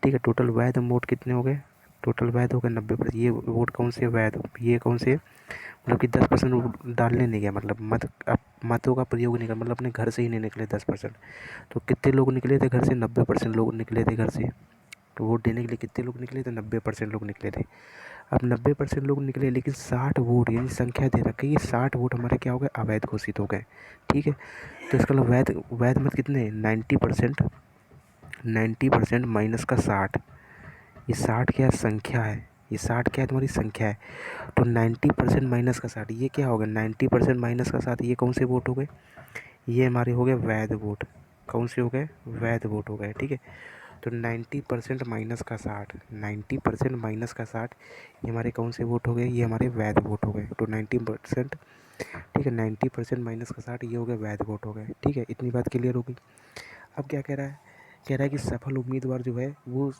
ठीक है, टोटल वैध वोट कितने हो गए? टोटल वैध हो गए 90%। ये वोट कौन से वैध, ये कौन से, मतलब कि 10% डालने नहीं गया, मतलब मतों का प्रयोग नहीं किया, मतलब अपने घर से ही नहीं निकले 10%। तो कितने लोग निकले थे घर से? 90% लोग निकले थे घर से। तो वोट देने के लिए कितने लोग निकले थे? 90% लोग निकले थे। अब 90% लोग निकले, लेकिन 60 वोट यानी संख्या दे रखी है, 60 वोट हमारे क्या हो गए? अवैध घोषित हो गए। ठीक है, तो इसका मतलब वैध वैध मत कितने? 90%। 90% माइनस का 60, ये 60 क्या संख्या है? ये 60 क्या है? तुम्हारी संख्या है। तो 90% माइनस का 60, ये क्या हो गया? 90% माइनस का 60, ये कौन से वोट हो गए? ये हमारे हो गए वैध वोट। कौन से हो गए? वैध वोट हो गए। ठीक है, तो 90% माइनस का 60, 90% माइनस का 60, ये हमारे कौन से वोट हो गए? ये हमारे वैध वोट हो गए। तो 90%, ठीक है, 90% माइनस का 60, ये हो गए वैध वोट हो गए। ठीक है, इतनी बात क्लियर हो गई। अब क्या कह रहा है? कह रहा है कि सफल उम्मीदवार जो है वो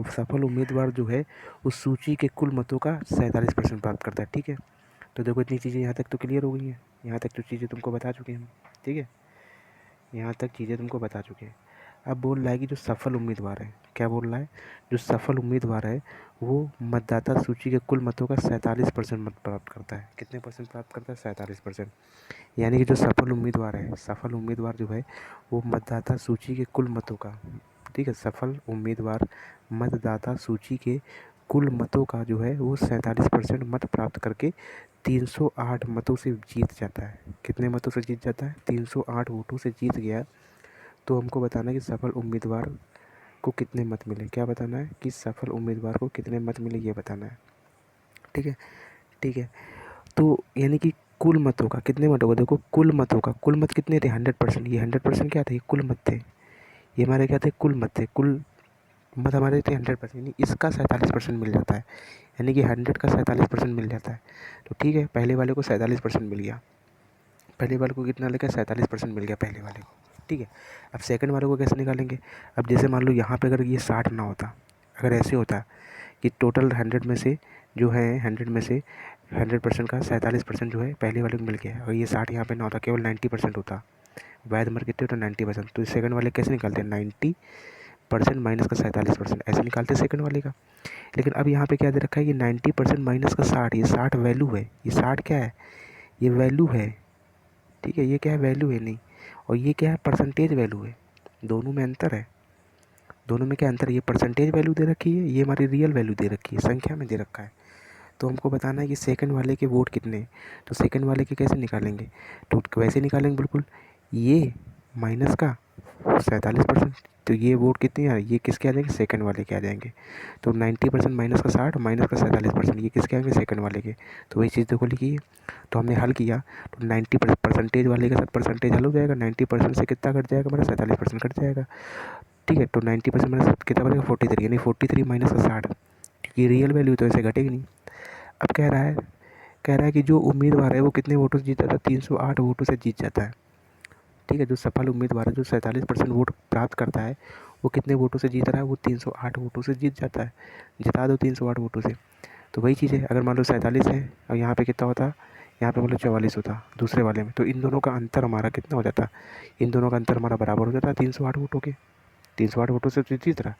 सफल उम्मीदवार जो है उस सूची के कुल मतों का 47% प्राप्त करता है। ठीक है, तो देखो इतनी चीज़ें यहाँ तक तो क्लियर हो गई हैं। यहाँ तक तो चीज़ें तुमको बता चुके हैं हम। ठीक है, यहाँ तक चीज़ें तुमको बता चुके हैं। अब बोल रहा है कि जो सफल उम्मीदवार है, क्या बोल रहा है? जो सफल उम्मीदवार है वो मतदाता सूची के कुल मतों का 47% मत प्राप्त करता है। कितने परसेंट प्राप्त करता है? 47%। यानी कि जो सफल उम्मीदवार है, सफल उम्मीदवार जो है वो मतदाता सूची के कुल मतों का, ठीक है, सफल उम्मीदवार मतदाता सूची के कुल मतों का जो है वो 47% मत प्राप्त करके 308 मतों से जीत जाता है। कितने मतों से जीत जाता है? 308 वोटों से जीत गया। तो हमको बताना है कि सफल उम्मीदवार को कितने मत मिले। क्या बताना है? कि सफल उम्मीदवार को कितने मत मिले, ये बताना है। ठीक है, ठीक है, तो यानी कि कुल मतों का कितने मत होगा? देखो कुल मतों का, कुल मत कितने थे? 100%। ये 100% क्या थे? ये कुल मत थे। ये हमारे क्या थे? कुल मत थे। कुल मत हमारे थे 100%, यानी इसका 47% मिल जाता है। यानी कि 100 का 47% मिल जाता है। तो ठीक है, पहले वाले को 47% मिल गया। पहले वाले को कितना लगा? 47% मिल गया पहले वाले को। ठीक है, अब सेकंड वाले को कैसे निकालेंगे? अब जैसे मान लो यहाँ पे अगर ये 60 ना होता, अगर ऐसे होता कि टोटल 100 में से जो है 100 में से 100% का 47% जो है पहले वाले को मिल गया, अगर ये 60 यहाँ पे ना होता, केवल 90% होता, वैध मर कितने होता? 90%। तो सेकंड वाले कैसे निकालते हैं? 90% माइनस का 47%, ऐसे निकालते हैं सेकंड वाले का। लेकिन अब यहाँ पे क्या दे रखा है कि 90% माइनस का 60, ये 60 वैल्यू है। ये 60 क्या है? ये वैल्यू है। ठीक है, ये क्या है? वैल्यू है नहीं। और ये क्या है? परसेंटेज वैल्यू है। दोनों में अंतर है। दोनों में क्या अंतर है? ये परसेंटेज वैल्यू दे रखी है, ये हमारी रियल वैल्यू दे रखी है, संख्या में दे रखा है। तो हमको बताना है कि सेकंड वाले के वोट कितने हैं। तो सेकंड वाले के कैसे निकालेंगे? तो वैसे निकालेंगे बिल्कुल, ये माइनस का 47%। तो ये वोट कितने आ, ये किसके आ जाएंगे? सेकंड वाले के आ जाएंगे। तो 90% माइनस का 60 माइनस का 47%, ये किसके आएंगे? सेकंड वाले के। तो वही चीज़ देखो लिखी है। तो हमने हल किया, तो 90% वाले के साथ परसेंटेज हल हो जाएगा। 90% से कितना कट जाएगा? हमारा 47% कट जाएगा। ठीक है, तो 90% माइनस कितना बनेगा? 43, यानी 43 माइनस का 60, क्योंकि रियल वैल्यू तो ऐसे घटेगी नहीं। अब कह रहा है कि जो उम्मीदवार है वो कितने वोटों से जीत जाता है? 308 वोटों से जीत जाता है। ठीक है, जो सफल उम्मीदवार है जो 47% वोट प्राप्त करता है, वो कितने वोटों से जीत रहा है? वो 308 वोटों से जीत जाता है। जिता दो 308 वोटों से। तो वही चीज़ है, अगर मान लो 47 है और यहाँ पे कितना होता? यहाँ पे मान लो 44 होता दूसरे वाले में, तो इन दोनों का अंतर हमारा कितना हो जाता? इन दोनों का अंतर हमारा बराबर हो जाता है 308 वोटों के। 308 वोटों से तो जीत रहा है,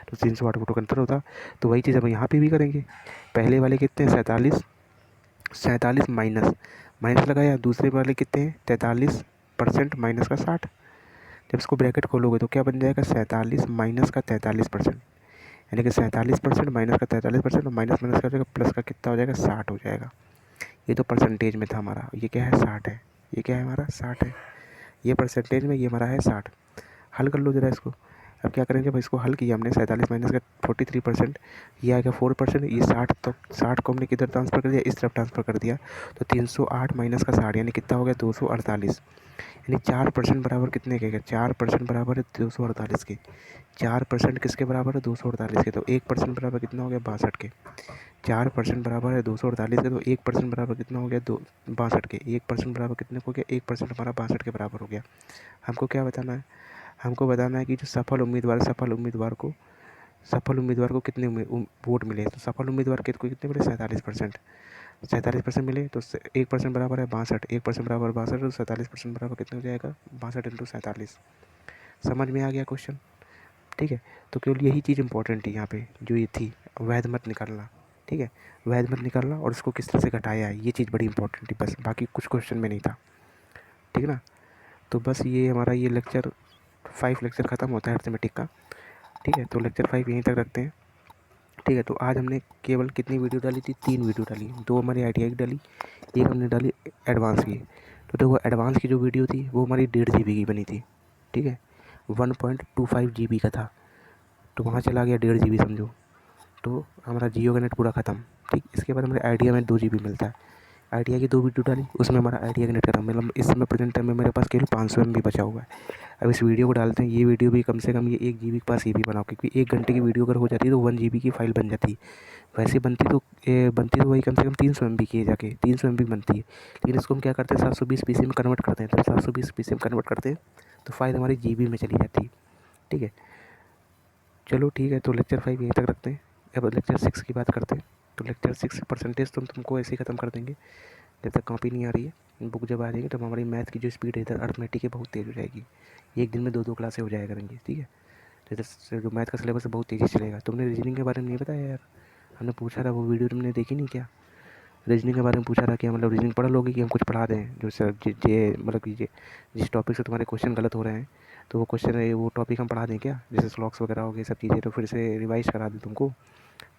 तो 308 वोटों का अंतर होता। तो वही चीज़ हम यहाँ पे भी करेंगे। पहले वाले कितने? 47 माइनस माइनस लगाया, दूसरे वाले कितने हैं? 43% माइनस का 60। जब इसको ब्रैकेट खोलोगे तो क्या बन जाएगा? 47 माइनस का 43%, यानी कि 47% माइनस का 43%, और माइनस माइनस का प्लस का कितना हो जाएगा? 60 हो जाएगा। ये तो परसेंटेज में था हमारा, ये क्या है? 60 है। ये क्या है हमारा? 60 है। ये परसेंटेज में ये हमारा है 60। हल कर लो ज़रा इसको। अब क्या करेंगे? भाई इसको हल किया हमने, 47 माइनस का 43%, ये आएगा 4%, ये 60, तो 60 को हमने किधर ट्रांसफ़र कर दिया? इस तरफ ट्रांसफ़र कर दिया। तो 308 माइनस का 60 यानी कितना हो गया? 248, यानी 4% बराबर कितने के? 4% बराबर है 248 के। 4% किसके बराबर है? 248 के। तो 1% बराबर कितना हो गया? 62 के। 4% बराबर है 248 के, तो 1% बराबर कितना हो गया? 62 के। 1% बराबर कितने को हो गया? 1% हमारा 62 के बराबर हो गया। हमको क्या बताना है? हमको बताना है कि जो सफल उम्मीदवार को कितने वोट मिले। तो सफल उम्मीदवार के को कितने मिले? 47%। 47% मिले, तो 1% बराबर है 62, 1% बराबर 62, तो 47% बराबर कितने हो जाएगा? 62 इंटू 47, समझ में आ गया क्वेश्चन? ठीक है, तो केवल यही चीज़ इंपॉर्टेंट है यहाँ पे, जो ये थी वैध मत निकालना। ठीक है, वैध मत निकालना और इसको किस तरह से घटाया है, ये चीज़ बड़ी इंपॉर्टेंट है, बस बाकी कुछ क्वेश्चन में नहीं था। ठीक है ना? तो बस ये हमारा ये लेक्चर 5 लेक्चर ख़त्म होता है अर्थमेटिक का। ठीक है, तो लेक्चर 5 यहीं तक रखते हैं। ठीक है, तो आज हमने केवल कितनी वीडियो डाली थी? 3 वीडियो डाली, 2 हमारी ITI की डाली, एक हमने डाली एडवांस की। तो देखो एडवांस की जो वीडियो थी वो हमारी 1.5 GB की बनी थी। ठीक है, 1.25 GB का था, तो वहाँ चला गया 1.5 GB समझो, तो हमारा जियो का नेट पूरा ख़त्म। ठीक, इसके बाद हमारे आइडिया में 2 GB मिलता है। आइडिया की 2 वीडियो डाली, उसमें हमारा आइडिया का नेट खत्म, मतलब इस समय प्रेजेंट टाइम में मेरे पास केवल 500 MB बचा हुआ है। अब इस वीडियो को डालते हैं, ये वीडियो भी कम से कम ये 1 GB के पास ये भी बनाओ, क्योंकि 1 घंटे की वीडियो अगर हो जाती है तो 1 GB की फ़ाइल बन जाती है। वैसे बनती तो वही कम से कम 300 MB की है, जाके 300 MB बनती है, लेकिन इसको हम क्या करते हैं 720 PC में कन्वर्ट करते हैं। तो 720 PC में कन्वर्ट करते हैं तो फाइल हमारी GB में चली जाती है। ठीक है, चलो ठीक है, तो लेक्चर 5 यहीं तक रखते हैं। अब लेक्चर 6 की बात करते हैं। तो लेक्चर 6 परसेंटेज तुमको ऐसे ही ख़त्म कर देंगे, जब तक कॉपी नहीं आ रही है। बुक जब आ जाएगी तब हमारी मैथ की जो स्पीड है इधर अर्थमेटिक की बहुत तेज़ हो जाएगी। एक दिन में 2 क्लासें हो जाया करेंगी। ठीक है, तो इधर से जो मैथ का सिलेबस है बहुत तेज़ी से चलेगा। तुमने रीजनिंग के बारे में नहीं बताया यार, हमने पूछा था, वो वीडियो तुमने देखी नहीं क्या? रीजनिंग के बारे में पूछा था कि मतलब रीजनिंग पढ़ लोगे कि हम कुछ पढ़ा दें, जो सर मतलब कि जिस टॉपिक से तुम्हारे क्वेश्चन गलत हो रहे हैं, तो वो क्वेश्चन है वो टॉपिक हम पढ़ा दें क्या? जैसे स्लॉक्स वगैरह हो गए सब चीज़ें, तो फिर से रिवाइज करा दें तुमको,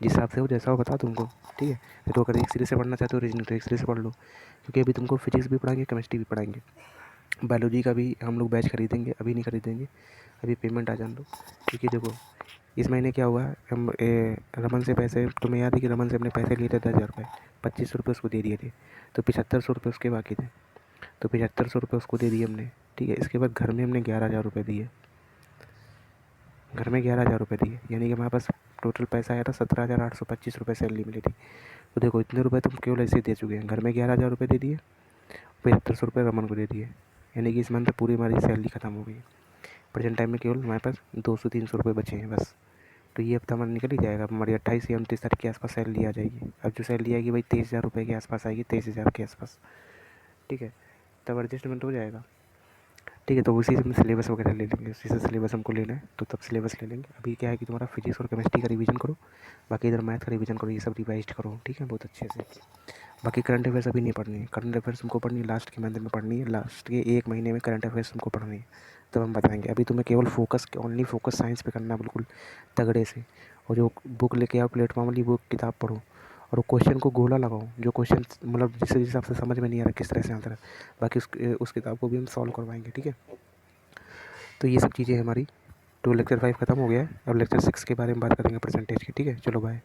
जिस हिसाब से हो जैसा हो बता तुमको। ठीक है, तो अगर एक सीरीज से पढ़ना चाहते हो रीजनिंग तो एक सीरीज से पढ़ लो, क्योंकि अभी तुमको फिजिक्स भी पढ़ाएंगे, केमिस्ट्री भी पढ़ाएंगे, बायोलॉजी का भी हम लोग बैच खरीदेंगे, अभी नहीं खरीदेंगे, अभी पेमेंट आ जान दो। क्योंकि देखो इस महीने क्या हुआ, हम रमन से पैसे, तुम्हें याद है कि रमन से हमने पैसे लिए थे 10,000 रुपये, 2500 रुपये उसको दे दिए थे, तो 7500 रुपये उसके बाकी थे, तो 7500 रुपये उसको दे दिए हमने। ठीक है, इसके बाद घर में हमने 11,000 रुपये दिए, घर में 11,000 रुपये दिए, यानी कि हमारे पास टोटल पैसा आया था 17,825 रुपये सैलरी मिली थी। तो देखो इतने रुपए तुम केवल ऐसे ही दे चुके हैं, घर में 11,000 रुपये दे दिए, 7500 रुपये रमन को दे दिए, यानी कि इस मंथ पूरी हमारी सैलरी ख़त्म हो गई। प्रेजेंट टाइम में केवल हमारे पास 200-300 रुपये बचे हैं बस। तो ये हफ्ता हमारा निकल ही जाएगा, अब हमारी 28 या 29 तारीख के आसपास सैलरी आ जाएगी। अब जो सैलरी आएगी भाई 23,000 रुपये के आसपास आएगी, 23,000 के आसपास। ठीक है, तब एडजस्टमेंट हो जाएगा। ठीक है, तो उसी से हम सिलेबस वगैरह ले लेंगे, उसी से सिलेबस हमको लेना है तो तब सिलेबस ले लेंगे। अभी क्या है कि तुम्हारा फिजिक्स और केमिस्ट्री का रिवीजन करो, बाकी इधर मैथ का रिवीजन करो, ये सब रिवाइज करो। ठीक है, बहुत अच्छे से। बाकी करंट अफेयर्स अभी नहीं पढ़नी है, करंट अफेयर्स तुमको पढ़नी है लास्ट के मंथ में पढ़नी है, लास्ट के 1 महीने में करंट अफेयर्स तुमको पढ़नी है, तब हम बताएंगे। अभी तुम्हें केवल फोकस, ओनली फोकस साइंस पे करना है बिल्कुल तगड़े से। और जो बुक लेके आओ प्लेटफॉर्म वाली, वो किताब पढ़ो और क्वेश्चन को गोला लगाओ, जो क्वेश्चन मतलब जिस हिसाब से समझ में नहीं आ रहा किस तरह से आंसर है, बाकी उस किताब को भी हम सॉल्व करवाएंगे। ठीक है, तो ये सब चीज़ें हमारी। तो लेक्चर 5 ख़त्म हो गया है, अब लेक्चर 6 के बारे में बात करेंगे परसेंटेज की। ठीक है, चलो बाय।